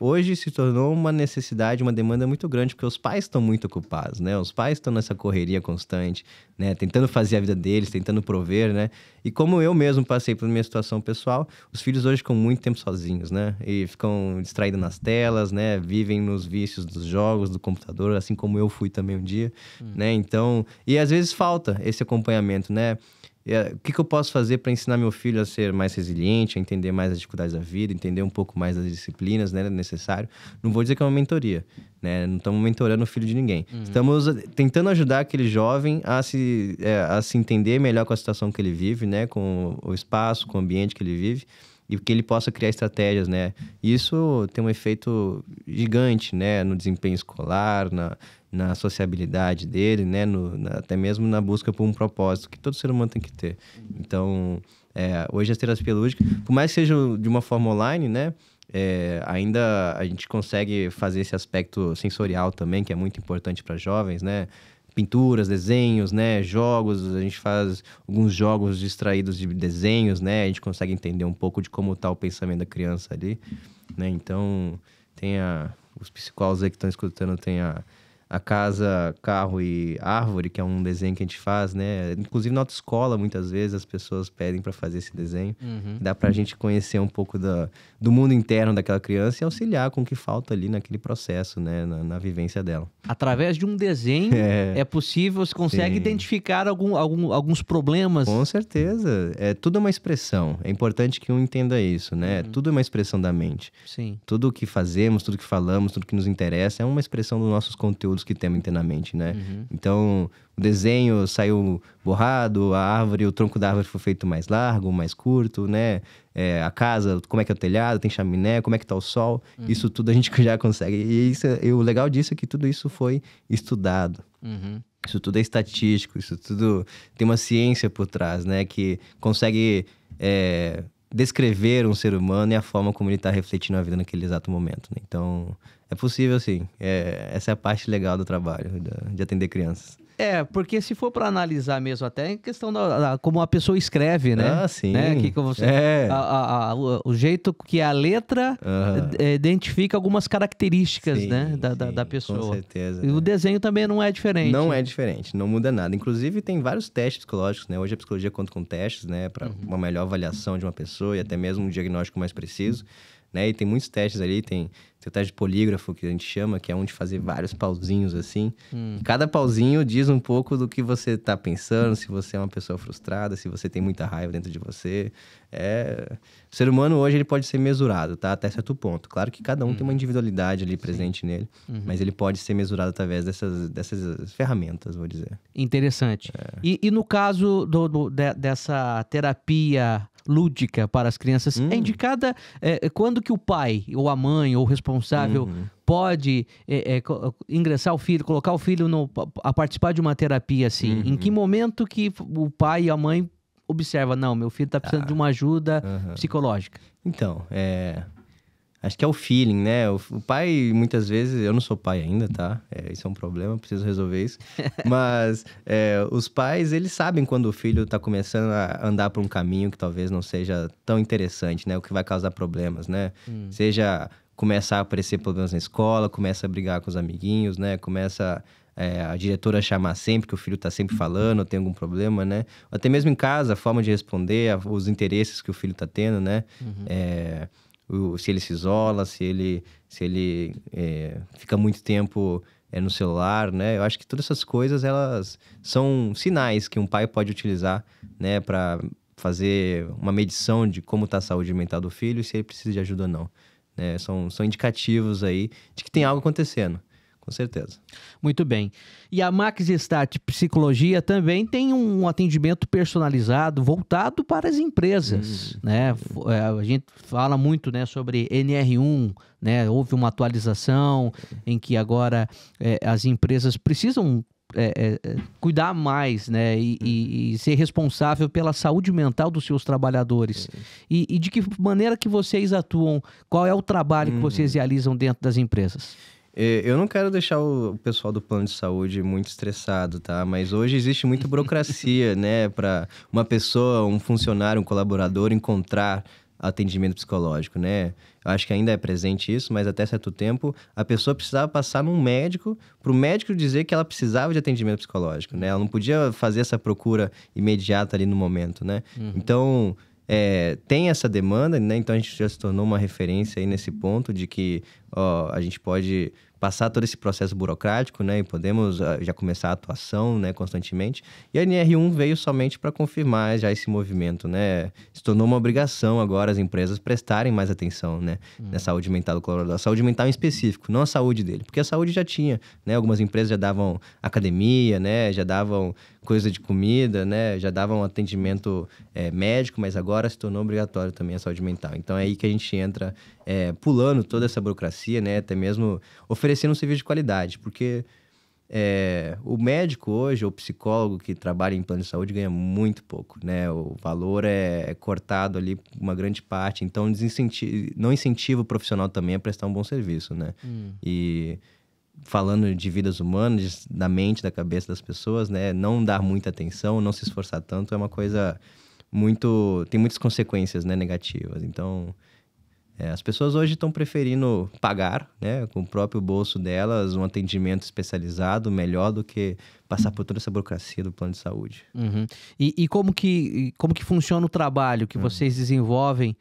hoje se tornou uma necessidade, uma demanda muito grande, porque os pais estão muito ocupados, né? Os pais estão nessa correria constante, né? Tentando fazer a vida deles, tentando prover, né? E como eu mesmo passei por minha situação pessoal, os filhos hoje ficam muito tempo sozinhos, né? E ficam distraídos nas telas, né? Vivem nos vícios dos jogos, do computador, assim como eu fui também um dia, né? Então, e às vezes falta esse acompanhamento, né? O que eu posso fazer para ensinar meu filho a ser mais resiliente, a entender mais as dificuldades da vida, entender um pouco mais das disciplinas, né, necessário? Não vou dizer que é uma mentoria, né? Não estamos mentorando o filho de ninguém. Estamos tentando ajudar aquele jovem a se entender melhor com a situação que ele vive, né? Com o espaço, com o ambiente que ele vive, e que ele possa criar estratégias, né? Isso tem um efeito gigante, né? No desempenho escolar, na sociabilidade dele, né? Até mesmo na busca por um propósito que todo ser humano tem que ter. Então, hoje a terapia lúdica, por mais que seja de uma forma online, né? Ainda a gente consegue fazer esse aspecto sensorial também, que é muito importante para jovens, né? Pinturas, desenhos, né? Jogos, a gente faz alguns jogos distraídos de desenhos, né? A gente consegue entender um pouco de como está o pensamento da criança ali, né? Então, os psicólogos aí que estão escutando, tem a casa, carro e árvore, que é um desenho que a gente faz, né? Inclusive na autoescola, muitas vezes, as pessoas pedem para fazer esse desenho. Dá pra gente conhecer um pouco do mundo interno daquela criança e auxiliar com o que falta ali naquele processo, né? Na vivência dela. Através de um desenho, é possível, você consegue identificar alguns problemas. Com certeza. Tudo é uma expressão. É importante que um entenda isso, né? Tudo é uma expressão da mente. Sim. Tudo o que fazemos, tudo que falamos, tudo que nos interessa é uma expressão dos nossos conteúdos que temos internamente, né? Então, o desenho saiu borrado, a árvore, o tronco da árvore foi feito mais largo, mais curto, né? A casa, como é que é o telhado, tem chaminé, como é que tá o sol. Isso tudo a gente já consegue. E o legal disso é que tudo isso foi estudado. Isso tudo é estatístico, isso tudo tem uma ciência por trás, né? Que consegue descrever um ser humano e a forma como ele está refletindo a vida naquele exato momento, né? Então, é possível sim. Essa é a parte legal do trabalho, de atender crianças. Porque se for para analisar mesmo, até em questão como a pessoa escreve, né? Ah, sim. Né? Que você, o jeito que a letra identifica algumas características, sim, né? Da sim, pessoa. Com certeza. E o desenho também não é diferente. Não é diferente, não muda nada. Inclusive, tem vários testes psicológicos, né? Hoje a psicologia conta com testes, né? Para uma melhor avaliação de uma pessoa e até mesmo um diagnóstico mais preciso. Né? E tem muitos testes ali, tem o teste de polígrafo, que a gente chama, que é onde fazer vários pauzinhos assim. Cada pauzinho diz um pouco do que você tá pensando, se você é uma pessoa frustrada, se você tem muita raiva dentro de você. O ser humano hoje ele pode ser mesurado, tá? Até certo ponto. Claro que cada um tem uma individualidade ali presente nele, mas ele pode ser mesurado através dessas ferramentas, vou dizer. Interessante. E no caso dessa terapia lúdica para as crianças, é indicada quando que o pai, ou a mãe, ou o responsável pode ingressar o filho, colocar o filho a participar de uma terapia assim? Em que momento que o pai e a mãe observam, não, meu filho está precisando de uma ajuda psicológica? Então, acho que é o feeling, né? O pai, muitas vezes... Eu não sou pai ainda, tá? Isso é um problema, preciso resolver isso. Mas os pais, eles sabem quando o filho tá começando a andar por um caminho que talvez não seja tão interessante, né? O que vai causar problemas, né? Seja começar a aparecer problemas na escola, começa a brigar com os amiguinhos, né? Começa... a diretora chamar sempre, que o filho tá sempre falando, tem algum problema, né? Ou até mesmo em casa, a forma de responder, os interesses que o filho tá tendo, né? Se ele se isola, se ele fica muito tempo no celular, né? Eu acho que todas essas coisas, elas são sinais que um pai pode utilizar, né? Para fazer uma medição de como está a saúde mental do filho e se ele precisa de ajuda ou não. Né? São indicativos aí de que tem algo acontecendo. Com certeza. Muito bem. E a Max Start Psicologia também tem um atendimento personalizado voltado para as empresas, né? A gente fala muito, né, sobre NR1, né? Houve uma atualização em que agora as empresas precisam cuidar mais, né? E ser responsável pela saúde mental dos seus trabalhadores. E de que maneira que vocês atuam? Qual é o trabalho que vocês realizam dentro das empresas? Eu não quero deixar o pessoal do plano de saúde muito estressado, tá? Mas hoje existe muita burocracia, né? Para uma pessoa, um funcionário, um colaborador encontrar atendimento psicológico, né? Eu acho que ainda é presente isso, mas até certo tempo a pessoa precisava passar num médico, para o médico dizer que ela precisava de atendimento psicológico, né? Ela não podia fazer essa procura imediata ali no momento, né? Então... tem essa demanda, né? Então a gente já se tornou uma referência aí nesse ponto de que a gente pode passar todo esse processo burocrático, né? E podemos já começar a atuação, né? Constantemente. E a NR1 veio somente para confirmar já esse movimento, né? Se tornou uma obrigação agora as empresas prestarem mais atenção, né? Na saúde mental do colaborador. A saúde mental em específico, não a saúde dele. Porque a saúde já tinha, né? Algumas empresas já davam academia, né? Já davam coisa de comida, né? Já davam atendimento médico, mas agora se tornou obrigatório também a saúde mental. Então é aí que a gente entra pulando toda essa burocracia, né? Até mesmo oferecendo um serviço de qualidade, porque o médico hoje, ou o psicólogo que trabalha em plano de saúde ganha muito pouco, né? O valor é cortado ali uma grande parte, então não incentiva o profissional também a prestar um bom serviço, né? E falando de vidas humanas, da mente, da cabeça das pessoas, né? Não dar muita atenção, não se esforçar tanto é uma coisa tem muitas consequências, né, negativas. Então, as pessoas hoje estão preferindo pagar, né, com o próprio bolso delas, um atendimento especializado melhor do que passar por toda essa burocracia do plano de saúde. E como que funciona o trabalho que vocês desenvolvem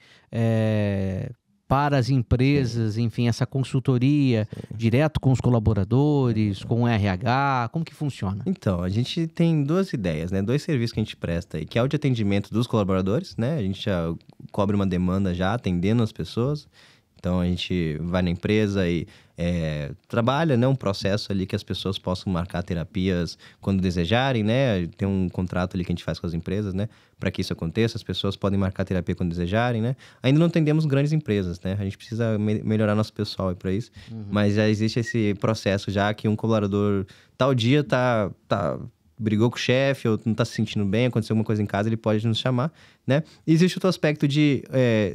para as empresas, enfim, essa consultoria direto com os colaboradores, com o RH, como que funciona? Então, a gente tem duas ideias, né? 2 serviços que a gente presta aí, que é o de atendimento dos colaboradores, né? A gente já cobre uma demanda já atendendo as pessoas, Então, a gente vai na empresa e trabalha, né, um processo ali que as pessoas possam marcar terapias quando desejarem, né? Tem um contrato ali que a gente faz com as empresas, né? Para que isso aconteça, as pessoas podem marcar terapia quando desejarem, né? Ainda não atendemos grandes empresas, né? A gente precisa melhorar nosso pessoal para isso. Mas já existe esse processo já que um colaborador tal dia brigou com o chefe ou não tá se sentindo bem, aconteceu alguma coisa em casa, ele pode nos chamar, né? E existe outro aspecto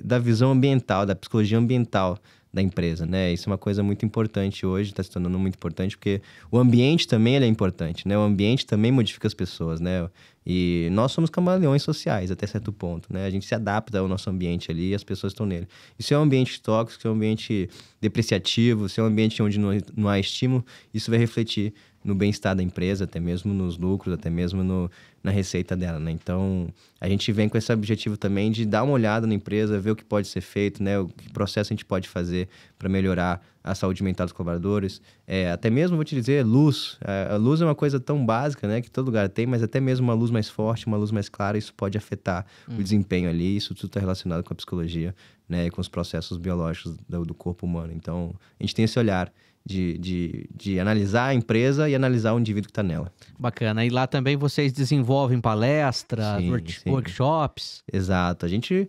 da visão ambiental, da psicologia ambiental da empresa, né? Isso é uma coisa muito importante hoje, está se tornando muito importante, porque o ambiente também ele é importante, né? O ambiente também modifica as pessoas, né? E nós somos camaleões sociais até certo ponto, né? A gente se adapta ao nosso ambiente ali e as pessoas estão nele. E se é um ambiente tóxico, se é um ambiente depreciativo, se é um ambiente onde não há estímulo, isso vai refletir no bem-estar da empresa, até mesmo nos lucros, até mesmo na receita dela, né? Então, a gente vem com esse objetivo também de dar uma olhada na empresa, ver o que pode ser feito, né? O que processo a gente pode fazer para melhorar a saúde mental dos colaboradores. Até mesmo, vou te dizer, luz. A luz é uma coisa tão básica, né? Que todo lugar tem, mas até mesmo uma luz mais forte, uma luz mais clara, isso pode afetar o desempenho ali. Isso tudo está relacionado com a psicologia, né? E com os processos biológicos do corpo humano. Então, a gente tem esse olhar de analisar a empresa e analisar o indivíduo que está nela. Bacana. E lá também vocês desenvolvem palestras, Sim. workshops? Exato. A gente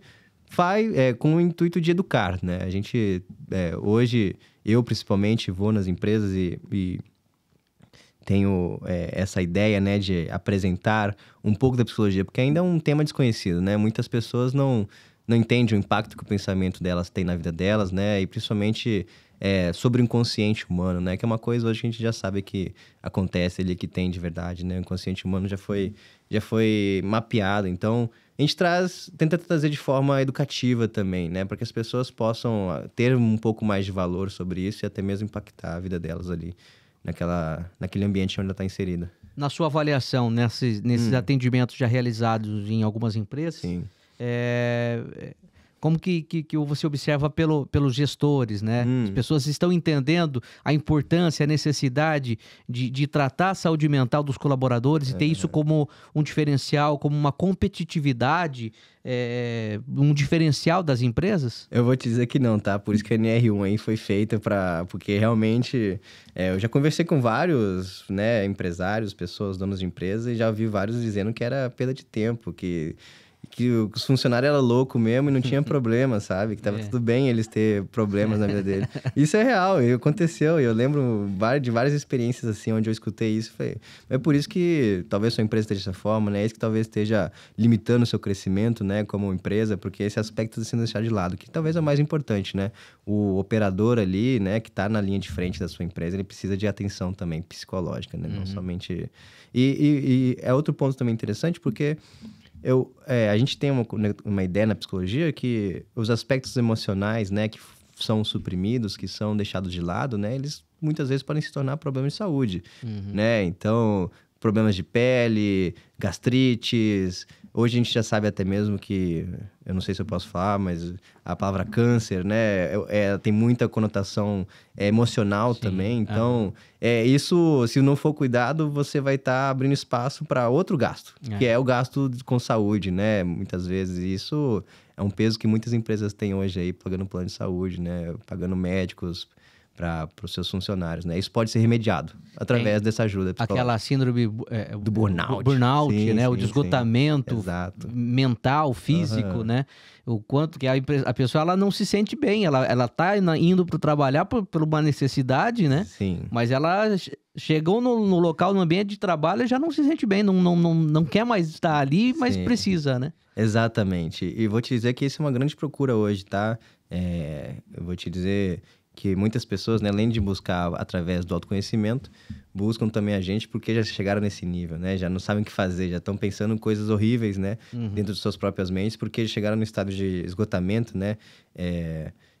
faz com o intuito de educar, né? A gente, hoje, eu principalmente vou nas empresas e tenho essa ideia, né, de apresentar um pouco da psicologia, porque ainda é um tema desconhecido, né? Muitas pessoas não entendem o impacto que o pensamento delas tem na vida delas, né? E principalmente sobre o inconsciente humano, né? Que é uma coisa hoje que a gente já sabe que acontece ali, que tem de verdade, né? O inconsciente humano já foi mapeado. Então, a gente tenta trazer de forma educativa também, né? Para que as pessoas possam ter um pouco mais de valor sobre isso e até mesmo impactar a vida delas ali, naquele ambiente onde ela está inserida. Na sua avaliação, nesses atendimentos já realizados em algumas empresas, Sim. como que você observa pelos gestores, né? As pessoas estão entendendo a importância, a necessidade de tratar a saúde mental dos colaboradores e ter isso como um diferencial, como uma competitividade, um diferencial das empresas? Eu vou te dizer que não, tá? Por isso que a NR1 aí foi feita porque realmente eu já conversei com vários, né, empresários, pessoas, donos de empresa, e já ouvi vários dizendo que era perda de tempo, que os funcionários eram loucos mesmo e não tinha problema, sabe? Que tava tudo bem eles ter problemas na vida dele. Isso é real, e aconteceu. E eu lembro de várias experiências assim, onde eu escutei isso. É por isso que talvez sua empresa esteja dessa forma, né? É isso que talvez esteja limitando o seu crescimento, né? Como empresa, porque esse aspecto está sendo deixado de lado, que talvez é o mais importante, né? O operador ali, né? Que tá na linha de frente da sua empresa, ele precisa de atenção também psicológica, né? Não somente... E é outro ponto também interessante, porque... a gente tem uma ideia na psicologia que os aspectos emocionais, né, que são suprimidos, que são deixados de lado, né, eles muitas vezes podem se tornar problemas de saúde, né? Então, problemas de pele, gastrites. Hoje a gente já sabe até mesmo que, eu não sei se eu posso falar, mas a palavra câncer, né, tem muita conotação emocional também. Então, isso, se não for cuidado, você vai estar abrindo espaço para outro gasto, que é o gasto com saúde, né? Muitas vezes isso é um peso que muitas empresas têm hoje aí, pagando plano de saúde, né? Pagando médicos para os seus funcionários, né? Isso pode ser remediado através dessa ajuda psicológica. Aquela síndrome do burnout. Burnout, sim, né? Sim, o de esgotamento mental, físico, né? O quanto que a pessoa ela não se sente bem, ela tá indo para trabalhar por uma necessidade, né? Sim. Mas ela chegou no local, no ambiente de trabalho e já não se sente bem, não quer mais estar ali, mas precisa, né? Exatamente. E vou te dizer que isso é uma grande procura hoje, tá? Eu vou te dizer que muitas pessoas, né, além de buscar através do autoconhecimento, buscam também a gente porque já chegaram nesse nível, né? Já não sabem o que fazer, já estão pensando em coisas horríveis, né? Dentro de suas próprias mentes, porque chegaram no estado de esgotamento, né?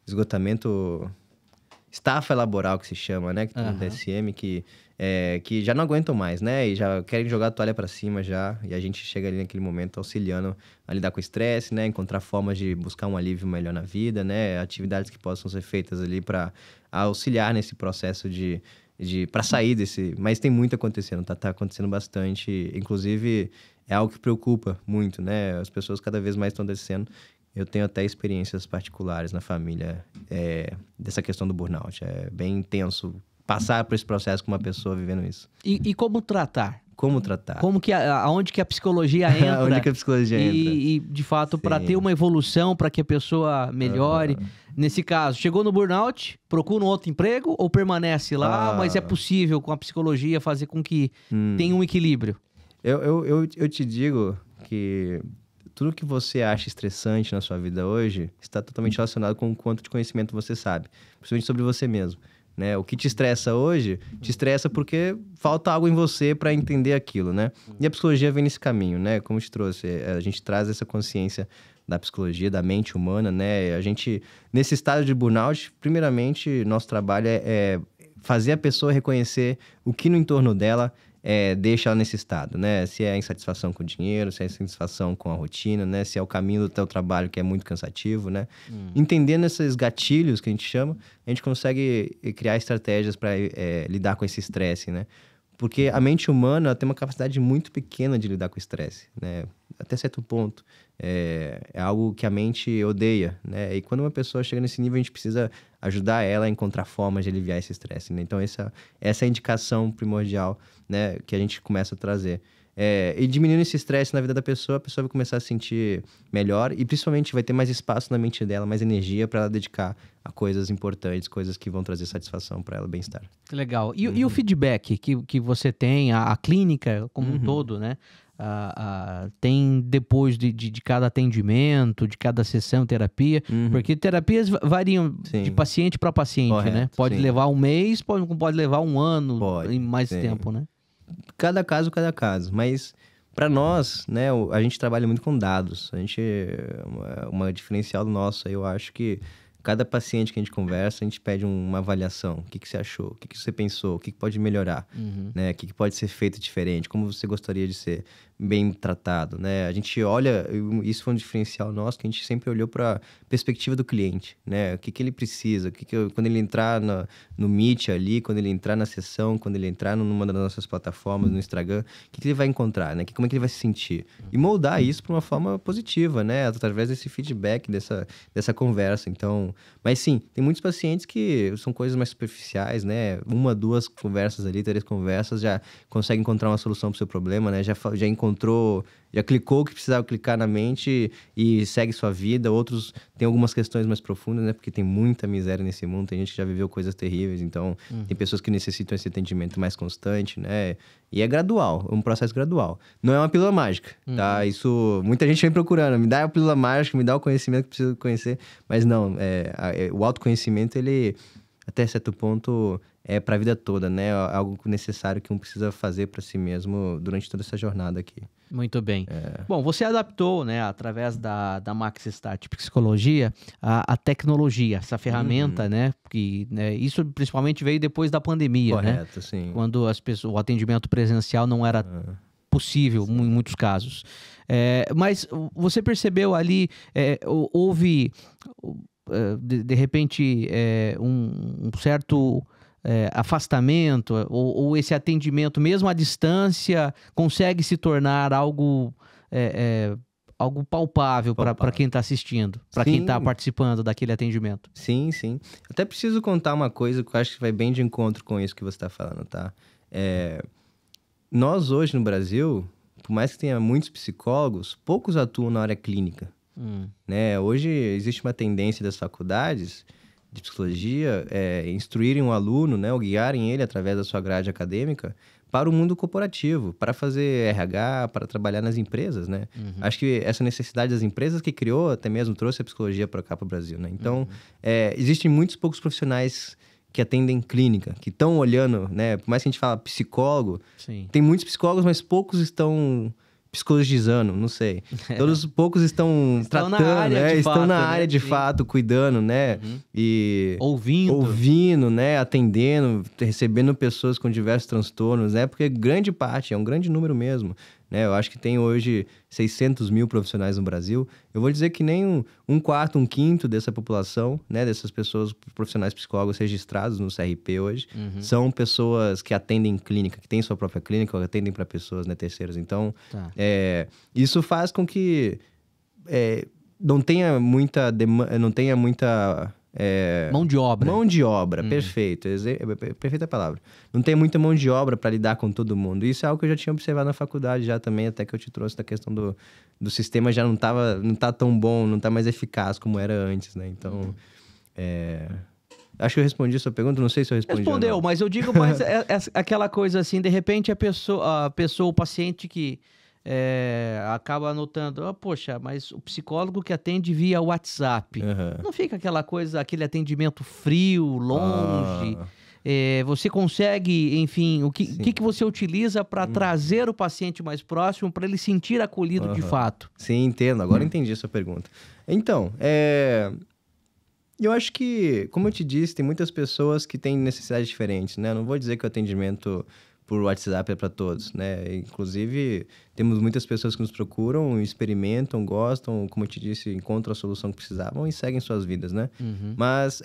Esgotamento... estafa laboral, que se chama, né? Que tem no DSM, que já não aguentam mais, né? E já querem jogar a toalha para cima já. E a gente chega ali naquele momento auxiliando a lidar com o estresse, né? Encontrar formas de buscar um alívio melhor na vida, né? Atividades que possam ser feitas ali para auxiliar nesse processo para sair desse... Mas tem muito acontecendo, tá acontecendo bastante. Inclusive, é algo que preocupa muito, né? As pessoas cada vez mais estão descendo. eu tenho até experiências particulares na família dessa questão do burnout. É bem intenso passar por esse processo com uma pessoa vivendo isso. E como tratar? Como tratar? Aonde que a psicologia entra? Onde que a psicologia entra? E de fato, para Sim. ter uma evolução, para que a pessoa melhore. Nesse caso, chegou no burnout, procura um outro emprego ou permanece lá, mas é possível com a psicologia fazer com que tenha um equilíbrio? Eu te digo que tudo que você acha estressante na sua vida hoje está totalmente relacionado com o quanto de conhecimento você sabe, principalmente sobre você mesmo. Né? O que te estressa hoje, te estressa porque falta algo em você para entender aquilo, né? E a psicologia vem nesse caminho, né? Como eu te trouxe, a gente traz essa consciência da psicologia, da mente humana, né? A gente, nesse estado de burnout, primeiramente, nosso trabalho é fazer a pessoa reconhecer o que no entorno dela deixa ela nesse estado, né? Se é a insatisfação com o dinheiro, se é a insatisfação com a rotina, né? Se é o caminho do teu trabalho que é muito cansativo, né? Entendendo esses gatilhos que a gente chama, a gente consegue criar estratégias para lidar com esse estresse, né? Porque a mente humana tem uma capacidade muito pequena de lidar com o estresse, né? Até certo ponto. É algo que a mente odeia, né? E quando uma pessoa chega nesse nível, a gente precisa ajudar ela a encontrar formas de aliviar esse estresse, né? Então, essa é a indicação primordial, né? Que a gente começa a trazer. E diminuindo esse estresse na vida da pessoa, a pessoa vai começar a se sentir melhor e, principalmente, vai ter mais espaço na mente dela, mais energia para ela dedicar a coisas importantes, coisas que vão trazer satisfação para ela, bem-estar. Legal. E o feedback que você tem, a clínica como um todo, né? Tem depois de cada atendimento, de cada sessão de terapia, porque terapias variam de paciente para paciente, correto, né? Pode levar um mês, pode levar um ano e mais tempo, né? Cada caso, mas para nós, né, a gente trabalha muito com dados. Uma diferencial nossa, eu acho que cada paciente que a gente conversa, a gente pede uma avaliação. O que você achou? O que você pensou? O que pode melhorar? Né? O que pode ser feito diferente? Como você gostaria de ser bem tratado? Né? A gente olha, isso foi um diferencial nosso, que a gente sempre olhou para a perspectiva do cliente. Né? O que ele precisa? Quando ele entrar no Meet ali, quando ele entrar na sessão, quando ele entrar numa das nossas plataformas, no Instagram, o que ele vai encontrar? Né? Como é que ele vai se sentir? E moldar isso para uma forma positiva, né? Através desse feedback, dessa conversa. Então, mas sim, tem muitos pacientes que são coisas mais superficiais, né? 1, 2 conversas ali, 3 conversas, já consegue encontrar uma solução para o seu problema, né? Já encontrou, já clicou o que precisava clicar na mente e segue sua vida. Outros têm algumas questões mais profundas, né? Porque tem muita miséria nesse mundo, tem gente que já viveu coisas terríveis, então tem pessoas que necessitam esse atendimento mais constante, né? E é gradual, é um processo gradual. Não é uma pílula mágica, tá? Isso, muita gente vem procurando, me dá a pílula mágica, me dá o conhecimento que preciso conhecer, mas não, o autoconhecimento, ele, até certo ponto, é para a vida toda, né? Algo necessário que um precisa fazer para si mesmo durante toda essa jornada aqui. Muito bem. Bom, você adaptou, né, através da MaxStart Psicologia, a tecnologia, essa ferramenta, né? Porque, né, isso principalmente veio depois da pandemia, correto, né? Sim. Quando o atendimento presencial não era possível, em muitos casos. Mas você percebeu ali, houve, de repente, um certo afastamento, ou esse atendimento, mesmo à distância, consegue se tornar algo palpável para quem está assistindo, para quem está participando daquele atendimento? Sim. Até preciso contar uma coisa que eu acho que vai bem de encontro com isso que você está falando, tá? Nós hoje no Brasil, por mais que tenha muitos psicólogos, poucos atuam na área clínica. Né? Hoje existe uma tendência das faculdades de psicologia instruírem um aluno, né, ou guiarem ele através da sua grade acadêmica para o mundo corporativo, para fazer RH, para trabalhar nas empresas, né? Acho que essa necessidade das empresas que criou, até mesmo trouxe a psicologia para cá, para o Brasil, né? Então, existem muitos poucos profissionais que atendem clínica, que estão olhando, né? Por mais que a gente fala psicólogo, tem muitos psicólogos, mas poucos estão psicologizando, não sei. Todos poucos estão tratando, estão na área de fato, cuidando, né? E ouvindo, né? Atendendo, recebendo pessoas com diversos transtornos, né? Porque grande parte, é um grande número mesmo, né? Eu acho que tem hoje 600 mil profissionais no Brasil. Eu vou dizer que nem um quarto, um quinto dessa população, né? Dessas pessoas, profissionais psicólogos registrados no CRP hoje, são pessoas que atendem clínica, que têm sua própria clínica ou atendem para pessoas, né, terceiras. Então, isso faz com que não tenha muita demanda, não tenha muita Mão de obra. mão de obra, perfeito, perfeita palavra. Não tem muita mão de obra para lidar com todo mundo. Isso é algo que eu já tinha observado na faculdade já também, até que eu te trouxe da questão do sistema já não tá tão bom, não tá mais eficaz como era antes, né? Então, acho que eu respondi a sua pergunta, não sei se eu respondi ou Respondeu, não. mas eu digo mais aquela coisa assim, de repente a pessoa, o paciente que acaba anotando, poxa, mas o psicólogo que atende via WhatsApp, Aham. não fica aquela coisa, aquele atendimento frio, longe, você consegue, enfim, o que você utiliza para trazer o paciente mais próximo, para ele sentir acolhido de fato? Sim, entendo. Agora entendi a sua pergunta. Então, eu acho que, como eu te disse, tem muitas pessoas que têm necessidades diferentes, né? Eu não vou dizer que o atendimento por WhatsApp é para todos, né? Inclusive, temos muitas pessoas que nos procuram, experimentam, gostam, como eu te disse, encontram a solução que precisavam e seguem suas vidas, né? Mas,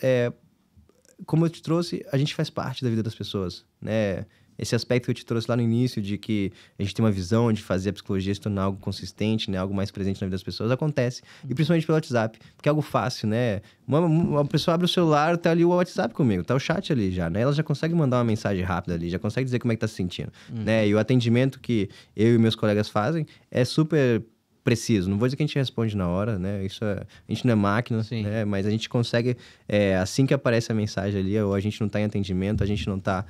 como eu te trouxe, a gente faz parte da vida das pessoas, né? Esse aspecto que eu te trouxe lá no início, de que a gente tem uma visão de fazer a psicologia se tornar algo consistente, né? Algo mais presente na vida das pessoas, acontece. E principalmente pelo WhatsApp, porque é algo fácil, né? Uma pessoa abre o celular, tá ali o WhatsApp comigo, tá o chat ali já, né? Ela já consegue mandar uma mensagem rápida ali, já consegue dizer como é que tá se sentindo, né? E o atendimento que eu e meus colegas fazem é super preciso. Não vou dizer que a gente responde na hora, né? A gente não é máquina, né? Mas a gente consegue, assim que aparece a mensagem ali, ou a gente não tá em atendimento, a gente não tá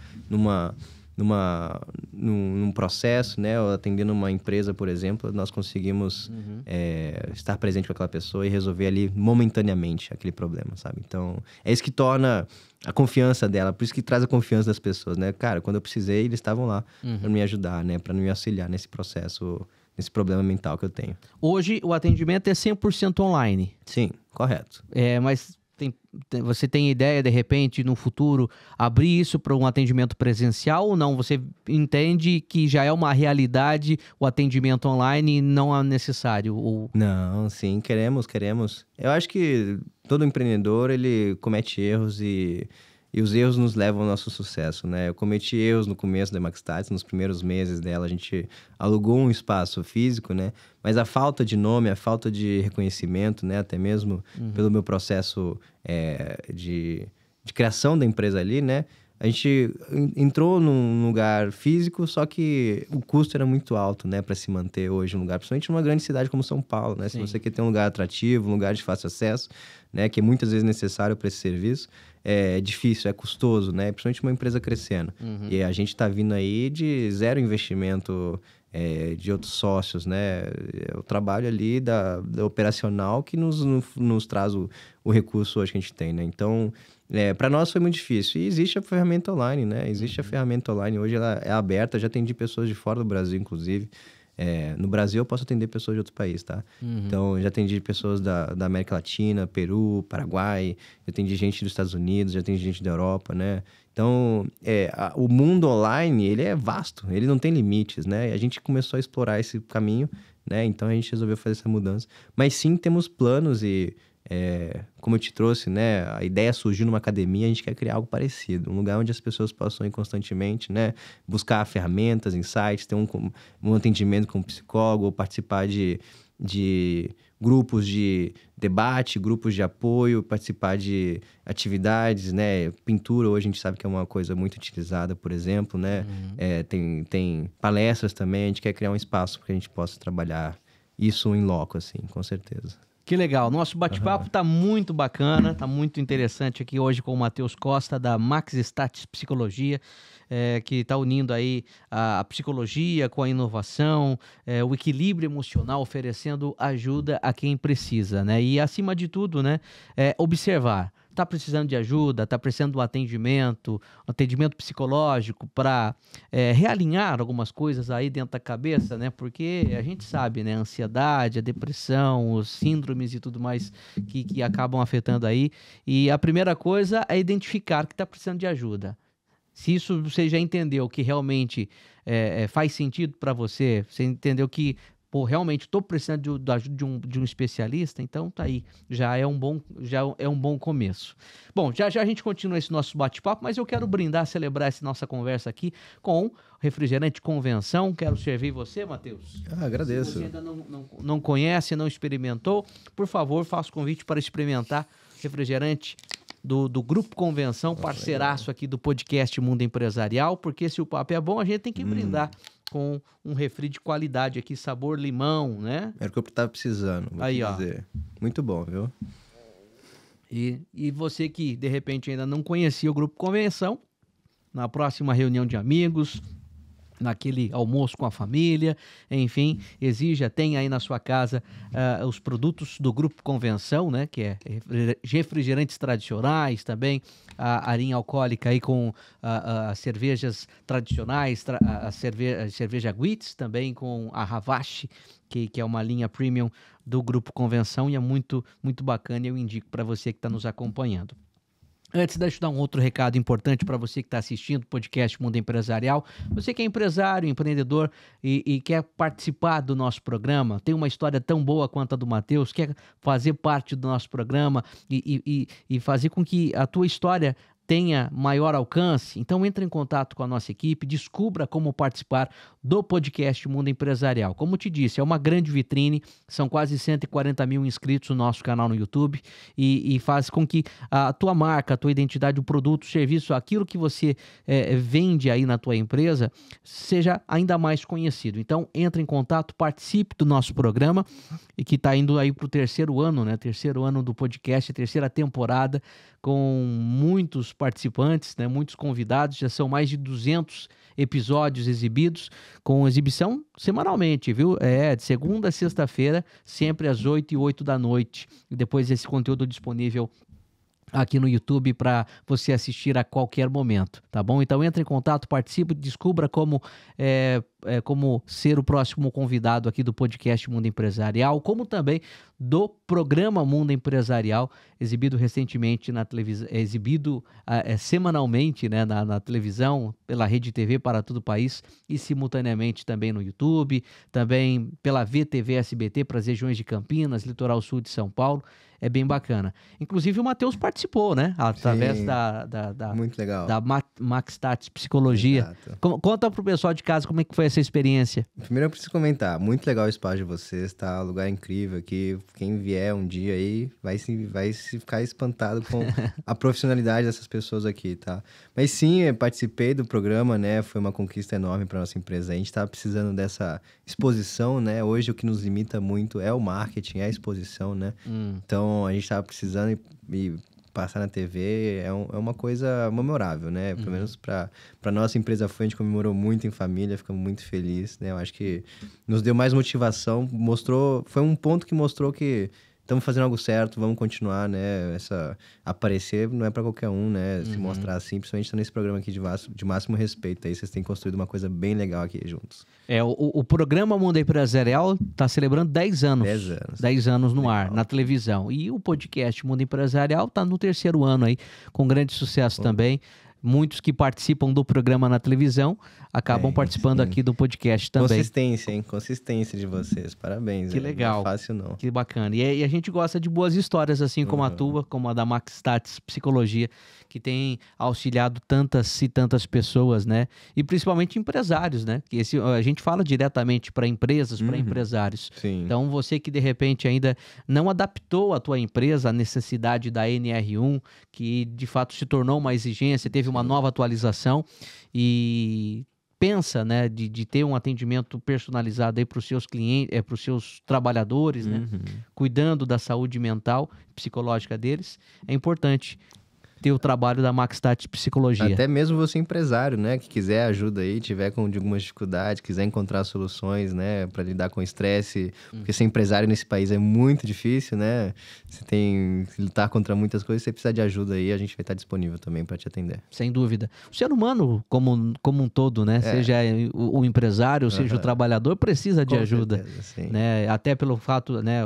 num processo, né? Ou atendendo uma empresa, por exemplo, nós conseguimos estar presente com aquela pessoa e resolver ali momentaneamente aquele problema, sabe? Então, é isso que torna a confiança dela, por isso que traz a confiança das pessoas, né? Cara, quando eu precisei, eles estavam lá para me ajudar, né? Para me auxiliar nesse processo, nesse problema mental que eu tenho. Hoje, o atendimento é 100% online. Sim, correto. Mas você tem ideia, de repente, no futuro, abrir isso para um atendimento presencial ou não? Você entende que já é uma realidade o atendimento online e não é necessário? Não, sim, queremos. Eu acho que todo empreendedor, ele comete erros e os erros nos levam ao nosso sucesso, né? Eu cometi erros no começo da Maxstats, nos primeiros meses dela, a gente alugou um espaço físico, né? Mas a falta de nome, a falta de reconhecimento, né? Até mesmo pelo meu processo de criação da empresa ali, né? A gente entrou num lugar físico, só que o custo era muito alto, né? Para se manter hoje um lugar, principalmente numa grande cidade como São Paulo, né? Sim. Se você quer ter um lugar atrativo, um lugar de fácil acesso, né? Que é muitas vezes necessário para esse serviço, é difícil, é custoso, né? Principalmente uma empresa crescendo. E a gente está vindo aí de zero investimento de outros sócios, né? É o trabalho ali da operacional que nos traz o recurso hoje que a gente tem, né? Então, para nós foi muito difícil. E existe a ferramenta online, né? Existe a ferramenta online. Hoje ela é aberta. Já atendi pessoas de fora do Brasil, inclusive. No Brasil eu posso atender pessoas de outro país, tá? Então, eu já atendi pessoas da América Latina, Peru, Paraguai. Já atendi gente dos Estados Unidos, já atendi gente da Europa, né? Então, o mundo online, ele é vasto. Ele não tem limites, né? E a gente começou a explorar esse caminho, né? Então, a gente resolveu fazer essa mudança. Mas sim, temos planos e... como eu te trouxe, né? A ideia surgiu numa academia, a gente quer criar algo parecido. Um lugar onde as pessoas possam ir constantemente, né? Buscar ferramentas, insights, ter um atendimento com um psicólogo, ou participar de grupos de debate, grupos de apoio, participar de atividades, né? Pintura hoje a gente sabe que é uma coisa muito utilizada, por exemplo, né? Tem palestras também, a gente quer criar um espaço para que a gente possa trabalhar isso em loco, assim, com certeza. Que legal. Nosso bate-papo tá muito bacana, tá muito interessante aqui hoje com o Matheus Costa, da Maxstats Psicologia, que está unindo aí a psicologia com a inovação, o equilíbrio emocional, oferecendo ajuda a quem precisa, né? E, acima de tudo, né, observar. Está precisando de ajuda, está precisando de um atendimento psicológico para realinhar algumas coisas aí dentro da cabeça, né? Porque a gente sabe, né? A ansiedade, a depressão, os síndromes e tudo mais que acabam afetando aí. E a primeira coisa é identificar que está precisando de ajuda. Se isso você já entendeu que realmente faz sentido para você, você entendeu que pô, realmente estou precisando da ajuda de um especialista, então tá aí, já é um bom começo. Bom, já a gente continua esse nosso bate-papo, mas eu quero brindar, celebrar essa nossa conversa aqui com refrigerante Convenção. Quero servir você, Matheus. Agradeço. Se você ainda não conhece, não experimentou, por favor, faça o convite para experimentar refrigerante do Grupo Convenção, parceiraço aqui do podcast Mundo Empresarial, porque se o papo é bom, a gente tem que brindar com um refri de qualidade aqui, sabor limão, né? Era o que eu tava precisando, vou aí, dizer. Muito bom, viu? E você que, de repente, ainda não conhecia o Grupo Convenção, na próxima reunião de amigos, naquele almoço com a família, enfim, tenha aí na sua casa os produtos do Grupo Convenção, né, que é refrigerantes tradicionais, também a arinha alcoólica aí com cervejas tradicionais, a cerveja Guitz, também com a Havashi, que é uma linha premium do Grupo Convenção e é muito, muito bacana, eu indico para você que está nos acompanhando. Antes, deixa eu dar um outro recado importante para você que está assistindo o podcast Mundo Empresarial. Você que é empresário, empreendedor e quer participar do nosso programa, tem uma história tão boa quanto a do Matheus, quer fazer parte do nosso programa e fazer com que a tua história tenha maior alcance, então entre em contato com a nossa equipe, descubra como participar do podcast Mundo Empresarial. Como te disse, é uma grande vitrine, são quase 140 mil inscritos no nosso canal no YouTube e faz com que a tua marca, a tua identidade, o produto, o serviço, aquilo que você vende aí na tua empresa, seja ainda mais conhecido. Então entre em contato, participe do nosso programa, e que está indo aí para o terceiro ano, né? Terceiro ano do podcast, terceira temporada, com muitos participantes, né, muitos convidados, já são mais de 200 episódios exibidos, com exibição semanalmente, viu? De segunda a sexta-feira, sempre às 8 e 8 da noite. E depois esse conteúdo disponível aqui no YouTube para você assistir a qualquer momento, tá bom? Então entre em contato, participe, descubra como ser o próximo convidado aqui do podcast Mundo Empresarial, como também do programa Mundo Empresarial, exibido recentemente na televisão, semanalmente, né, na televisão, pela Rede TV para todo o país e simultaneamente também no YouTube, também pela VTV SBT para as regiões de Campinas, Litoral Sul de São Paulo. É bem bacana. Inclusive o Matheus participou, né? Através muito legal. Da Maxstats Psicologia. Conta pro pessoal de casa como é que foi essa experiência. Primeiro eu preciso comentar, muito legal o espaço de vocês, tá? Um lugar incrível aqui. Quem vier um dia aí vai se ficar espantado com a profissionalidade dessas pessoas aqui, tá? Mas sim, eu participei do programa, né? Foi uma conquista enorme para nossa empresa. A gente tá precisando dessa exposição, né? Hoje o que nos limita muito é o marketing, é a exposição, né? Então a gente estava precisando e passar na TV é uma coisa memorável, né? Pelo menos para nossa empresa foi, a gente comemorou muito em família, ficamos muito felizes, né? Eu acho que nos deu mais motivação, foi um ponto que mostrou que estamos fazendo algo certo, vamos continuar, né? Aparecer não é para qualquer um, né? Se mostrar assim, principalmente nesse programa aqui de máximo respeito. Aí vocês têm construído uma coisa bem legal aqui juntos. O programa Mundo Empresarial está celebrando 10 anos. 10 anos. 10 anos no legal. ar, na televisão. E o podcast Mundo Empresarial está no terceiro ano aí, com grande sucesso também. Muitos que participam do programa na televisão acabam participando aqui do podcast também. Consistência, hein? Consistência de vocês. Parabéns. Que legal. Não é fácil, não. Que bacana. E a gente gosta de boas histórias, assim como a tua, como a da Maxstats Psicologia, que tem auxiliado tantas e tantas pessoas, né? E principalmente empresários, né? Que a gente fala diretamente para empresas, para empresários. Sim. Então, você que de repente ainda não adaptou a tua empresa à necessidade da NR1, que de fato se tornou uma exigência, teve uma nova atualização e pensa, né, de ter um atendimento personalizado aí para os seus clientes, para os seus trabalhadores, né, cuidando da saúde mental, psicológica deles, é importante ter o trabalho da Maxstats Psicologia. Até mesmo você empresário, né, que quiser ajuda aí, tiver com alguma dificuldade, quiser encontrar soluções, né, para lidar com estresse, porque ser empresário nesse país é muito difícil, né? Você tem que lutar contra muitas coisas, você precisa de ajuda aí, a gente vai estar disponível também para te atender. Sem dúvida. O ser humano como um todo, né, seja o empresário, seja o trabalhador, precisa de Com ajuda, certeza, sim. né? Até pelo fato, né,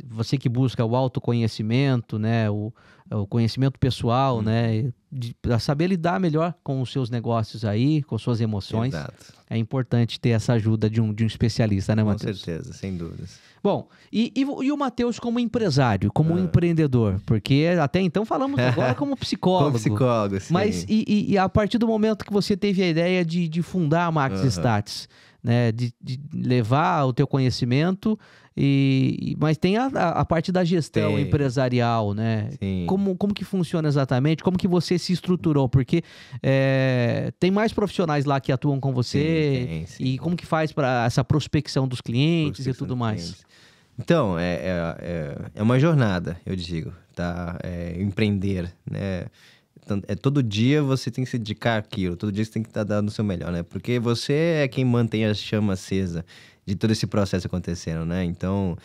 você que busca o autoconhecimento, né? O conhecimento pessoal, né? Para saber lidar melhor com os seus negócios aí, com suas emoções. Exato. É importante ter essa ajuda de um especialista, né, Matheus? Com certeza, sem dúvidas. Bom, e o Matheus como empresário, como empreendedor? Porque até então falamos agora como psicólogo. Como psicólogo, sim. Mas e a partir do momento que você teve a ideia de fundar a Max Stats, né? De levar o teu conhecimento, mas tem a parte da gestão empresarial, né? Sim. Como que funciona exatamente? Como que você se estruturou? Porque tem mais profissionais lá que atuam com você. Sim. E como que faz para essa prospecção dos clientes e tudo mais? Então, é uma jornada, eu digo, tá? Empreender, né? Todo dia você tem que se dedicar àquilo, todo dia você tem que estar dando o seu melhor, né? Porque você é quem mantém a chama acesa de todo esse processo acontecendo, né? Então,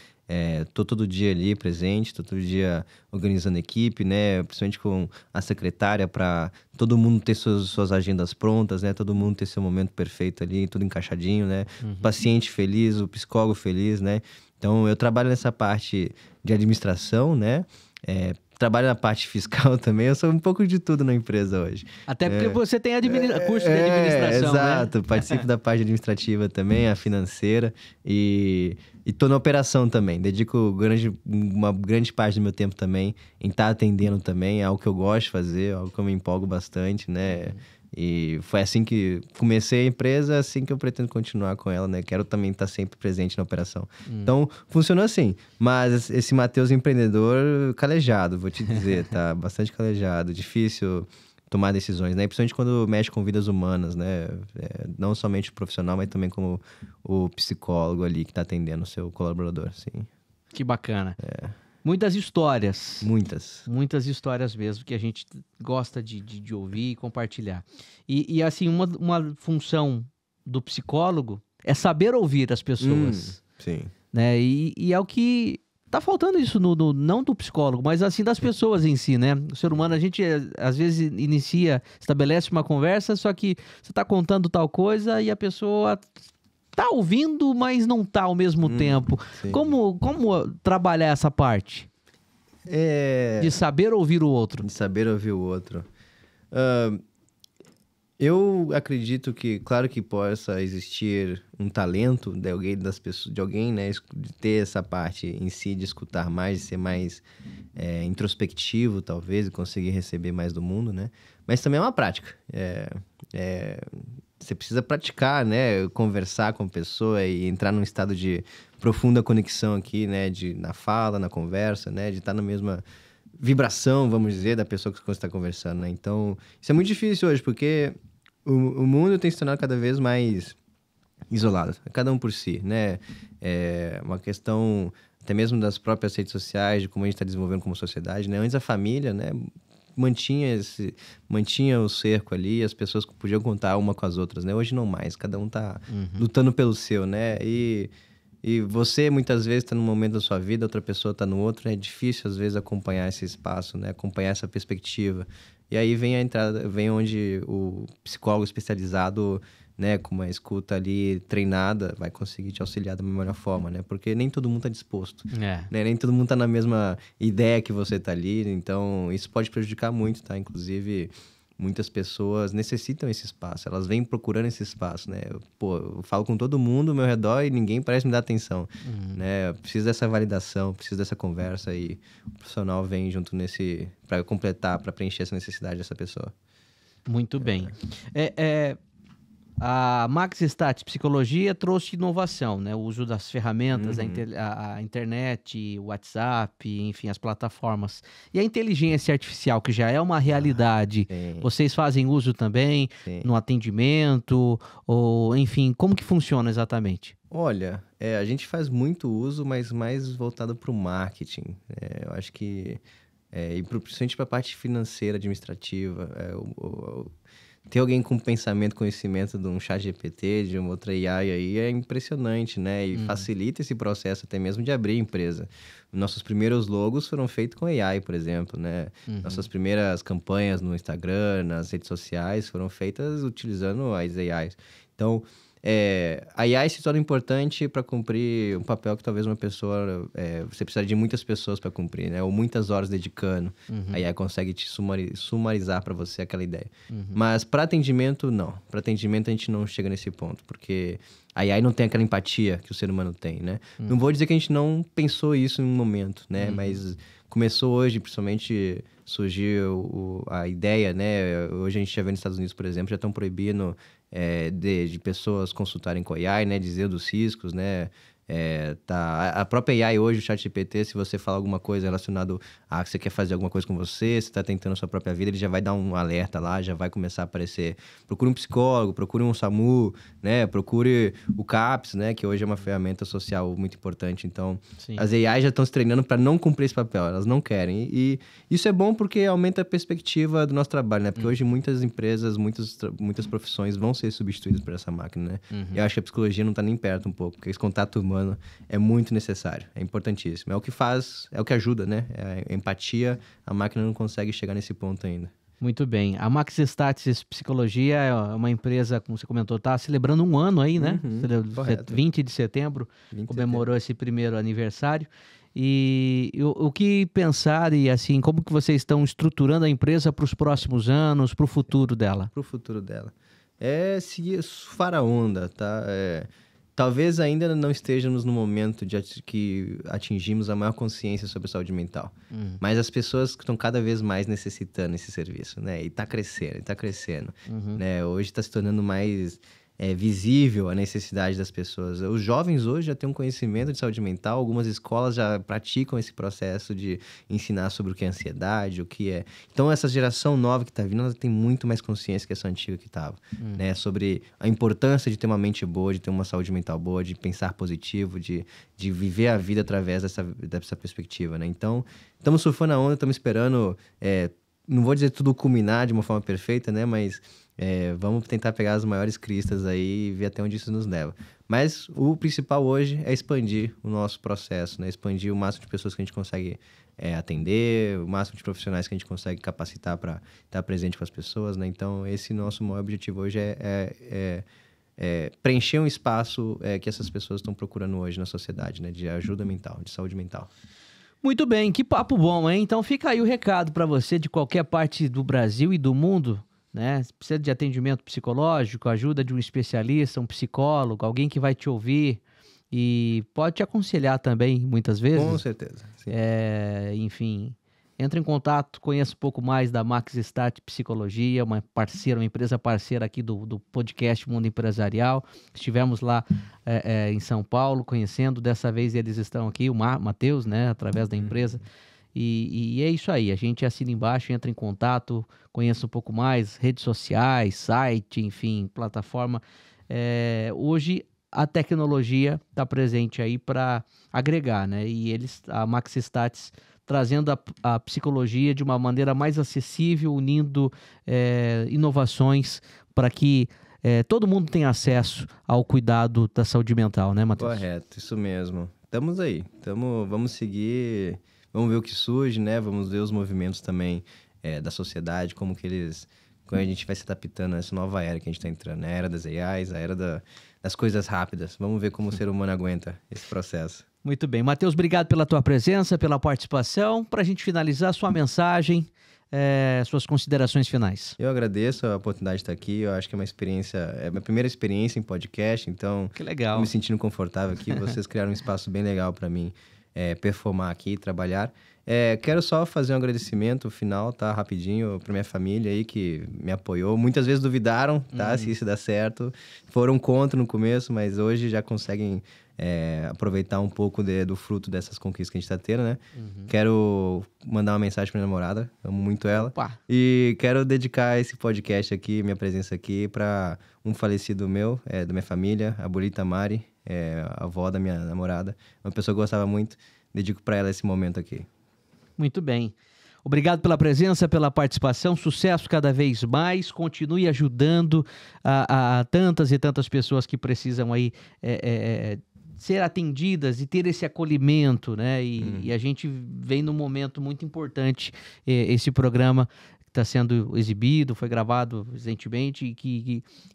tô todo dia ali presente, tô todo dia organizando a equipe, né? Principalmente com a secretária, para todo mundo ter suas agendas prontas, né? Todo mundo ter seu momento perfeito ali, tudo encaixadinho, né? O paciente feliz, o psicólogo feliz, né? Então, eu trabalho nessa parte de administração, né? Trabalho na parte fiscal também, eu sou um pouco de tudo na empresa hoje. Até porque você tem curso de administração, exato, né? Participo da parte administrativa também, a financeira, e tô na operação também. Dedico uma grande parte do meu tempo também em estar atendendo também, é algo que eu gosto de fazer, algo que eu me empolgo bastante, né? E foi assim que comecei a empresa, assim que eu pretendo continuar com ela, né? Quero também estar sempre presente na operação. Então, funcionou assim. Mas esse Matheus empreendedor, calejado, vou te dizer, tá? Bastante calejado, difícil tomar decisões, né? Principalmente quando mexe com vidas humanas, né? Não somente o profissional, mas também como o psicólogo ali que tá atendendo o seu colaborador, sim. Que bacana. Muitas histórias. Muitas histórias mesmo que a gente gosta de ouvir e compartilhar. E assim, uma função do psicólogo é saber ouvir as pessoas. Sim. Né? E é o que tá faltando isso não do psicólogo, mas assim das pessoas em si, né? O ser humano, a gente às vezes estabelece uma conversa, só que você tá contando tal coisa e a pessoa tá ouvindo, mas não tá ao mesmo tempo. Sim. Como trabalhar essa parte? De saber ouvir o outro. De saber ouvir o outro. Eu acredito que, claro que possa existir um talento de alguém, né? De ter essa parte em si, de escutar mais, de ser mais introspectivo, talvez, e conseguir receber mais do mundo, né? Mas também é uma prática. Você precisa praticar, né? Conversar com a pessoa e entrar num estado de profunda conexão aqui, né? Na fala, na conversa, né? De estar na mesma vibração, vamos dizer, da pessoa que você está conversando, né? Então, isso é muito difícil hoje, porque o mundo tem se tornado cada vez mais isolado, cada um por si, né? É uma questão até mesmo das próprias redes sociais, de como a gente está desenvolvendo como sociedade, né? Antes a família, né? Mantinha o cerco ali, as pessoas podiam contar uma com as outras, né? Hoje não mais, cada um tá lutando pelo seu, né? E você muitas vezes tá num momento da sua vida, outra pessoa tá no outro, é difícil às vezes acompanhar esse espaço, né? Acompanhar essa perspectiva. E aí vem onde o psicólogo especializado, né, com uma escuta ali treinada, vai conseguir te auxiliar da melhor forma, né? Porque nem todo mundo tá disposto, né? Nem todo mundo tá na mesma ideia que você tá ali, então isso pode prejudicar muito, tá? Inclusive, muitas pessoas necessitam esse espaço, elas vêm procurando esse espaço, né? Eu falo com todo mundo ao meu redor e ninguém parece me dar atenção, né? Eu preciso dessa validação, preciso dessa conversa e o profissional vem junto para completar, para preencher essa necessidade dessa pessoa. Muito bem. A Max Stats Psicologia trouxe inovação, né? O uso das ferramentas, a internet, o WhatsApp, enfim, as plataformas. E a inteligência artificial, que já é uma realidade, vocês fazem uso também no atendimento? Ou, enfim, como que funciona exatamente? Olha, a gente faz muito uso, mas mais voltado para o marketing. Eu acho que, e principalmente para a parte financeira, administrativa, ter alguém com pensamento, conhecimento de um ChatGPT, de uma outra AI aí, é impressionante, né? E facilita esse processo até mesmo de abrir a empresa. Nossos primeiros logos foram feitos com AI, por exemplo, né? Nossas primeiras campanhas no Instagram, nas redes sociais, foram feitas utilizando as AIs. Então, a AI se torna importante para cumprir um papel que talvez uma pessoa... você precisaria de muitas pessoas para cumprir, né? Ou muitas horas dedicando. A AI consegue te sumarizar para você aquela ideia. Mas para atendimento, não. Para atendimento, a gente não chega nesse ponto. Porque a AI não tem aquela empatia que o ser humano tem, né? Não vou dizer que a gente não pensou isso em um momento, né? Mas começou hoje, principalmente... surgiu a ideia, né? Hoje a gente já vê nos Estados Unidos, por exemplo, já estão proibindo de pessoas consultarem com a AI, né? Dizer dos riscos, né? A própria AI hoje, o ChatGPT, se você falar alguma coisa relacionada a que você quer fazer alguma coisa com você está tentando a sua própria vida, ele já vai dar um alerta lá, já vai começar a aparecer. Procure um psicólogo, procure um SAMU, né? Procure o CAPS, né? Que hoje é uma ferramenta social muito importante. Então, Sim. As AI já estão se treinando para não cumprir esse papel, elas não querem. E isso é bom porque aumenta a perspectiva do nosso trabalho, né? Porque hoje muitas empresas, muitas profissões vão ser substituídas por essa máquina, né? Eu acho que a psicologia não está nem perto um pouco, porque esse contato humano é muito necessário, é importantíssimo. É o que faz, é o que ajuda, né? A empatia, a máquina não consegue chegar nesse ponto ainda. Muito bem. A Maxistats Psicologia é uma empresa, como você comentou, está celebrando um ano aí, né? Correto. 20 de setembro, 20 de comemorou esse primeiro aniversário. E o que pensar e assim, como que vocês estão estruturando a empresa para os próximos anos, para o futuro dela? Para o futuro dela. É seguir, surfar a onda, tá? Talvez ainda não estejamos no momento de que atingimos a maior consciência sobre a saúde mental. Mas as pessoas que estão cada vez mais necessitando esse serviço, né? E está crescendo. Né? Hoje está se tornando mais visível a necessidade das pessoas. Os jovens hoje já têm um conhecimento de saúde mental, algumas escolas já praticam esse processo de ensinar sobre o que é ansiedade, o que é... Então, essa geração nova que está vindo, ela tem muito mais consciência que essa antiga que estava, né? Sobre a importância de ter uma mente boa, de ter uma saúde mental boa, de pensar positivo, de viver a vida através dessa perspectiva, né? Então, estamos surfando a onda, estamos esperando... não vou dizer tudo culminar de uma forma perfeita, né? Mas... vamos tentar pegar as maiores cristas aí e ver até onde isso nos leva. Mas o principal hoje é expandir o nosso processo, né? Expandir o máximo de pessoas que a gente consegue atender, o máximo de profissionais que a gente consegue capacitar para estar presente com as pessoas, né? Então, esse nosso maior objetivo hoje é preencher um espaço que essas pessoas estão procurando hoje na sociedade, né? De ajuda mental, de saúde mental. Muito bem, que papo bom, hein? Então fica aí o recado para você de qualquer parte do Brasil e do mundo, né? Se precisa de atendimento psicológico, ajuda de um especialista, um psicólogo, alguém que vai te ouvir e pode te aconselhar também, muitas vezes. Com certeza. Sim. Enfim, entre em contato, conheça um pouco mais da Maxistat Psicologia, uma empresa parceira aqui do podcast Mundo Empresarial. Estivemos lá em São Paulo conhecendo, dessa vez eles estão aqui, o Matheus, né, através da empresa. E é isso aí, a gente assina embaixo, entra em contato, conheça um pouco mais, redes sociais, site, enfim, plataforma. Hoje a tecnologia está presente aí para agregar, né? E a Maxistats trazendo a psicologia de uma maneira mais acessível, unindo inovações para que todo mundo tenha acesso ao cuidado da saúde mental, né, Matheus? Correto, isso mesmo. Estamos aí, vamos seguir... Vamos ver o que surge, né? Vamos ver os movimentos também da sociedade, como a gente vai se adaptando a essa nova era que a gente está entrando, né? A era das AIs, a era das coisas rápidas. Vamos ver como o ser humano aguenta esse processo. Muito bem. Matheus, obrigado pela tua presença, pela participação. Para a gente finalizar, sua mensagem, suas considerações finais. Eu agradeço a oportunidade de estar aqui. Eu acho que é a minha primeira experiência em podcast, então... Que legal. Estou me sentindo confortável aqui. Vocês criaram um espaço bem legal para mim. Performar aqui, trabalhar. Quero só fazer um agradecimento final, tá? Rapidinho, para minha família aí que me apoiou. Muitas vezes duvidaram, tá? Se isso dá certo. Foram contra no começo, mas hoje já conseguem aproveitar um pouco do fruto dessas conquistas que a gente tá tendo, né? Quero mandar uma mensagem pra minha namorada, amo muito ela. Opa. E quero dedicar esse podcast aqui, minha presença aqui, para um falecido meu, da minha família, a Bolita Mari, a avó da minha namorada. Uma pessoa que eu gostava muito. Dedico para ela esse momento aqui. Muito bem. Obrigado pela presença, pela participação. Sucesso cada vez mais. Continue ajudando a tantas e tantas pessoas que precisam aí ser atendidas e ter esse acolhimento, né? E a gente vem num momento muito importante, esse programa está sendo exibido, foi gravado recentemente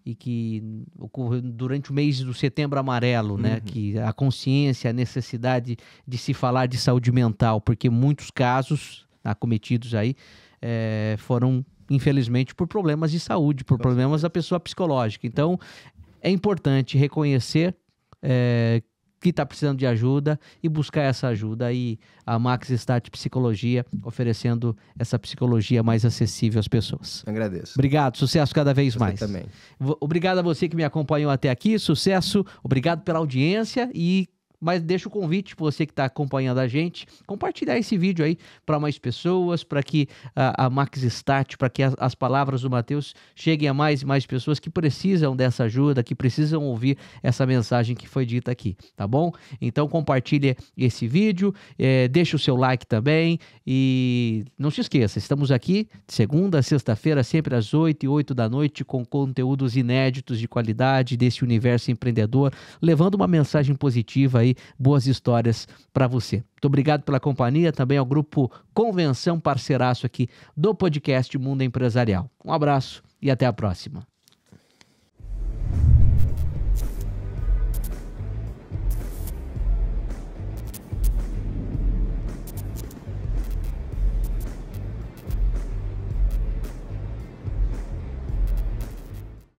e que ocorreu durante o mês do Setembro Amarelo, né? Que a consciência, a necessidade de se falar de saúde mental, porque muitos casos acometidos aí foram, infelizmente, por problemas de saúde, por problemas da pessoa psicológica. Então, é importante reconhecer que está precisando de ajuda e buscar essa ajuda. E a Max Start Psicologia oferecendo essa psicologia mais acessível às pessoas. Agradeço. Obrigado, sucesso cada vez Você mais. também. Obrigado a você que me acompanhou até aqui, sucesso, obrigado pela audiência mas deixa o convite para você que está acompanhando a gente, compartilhar esse vídeo aí para mais pessoas, para que a Max Start, para que as palavras do Matheus cheguem a mais e mais pessoas que precisam dessa ajuda, que precisam ouvir essa mensagem que foi dita aqui, tá bom? Então compartilhe esse vídeo, deixa o seu like também e não se esqueça, estamos aqui de segunda a sexta-feira, sempre às 8 e 8 da noite, com conteúdos inéditos de qualidade desse universo empreendedor, levando uma mensagem positiva aí, boas histórias para você. Muito obrigado pela companhia, também ao Grupo Convenção, parceiraço aqui do podcast Mundo Empresarial. Um abraço e até a próxima.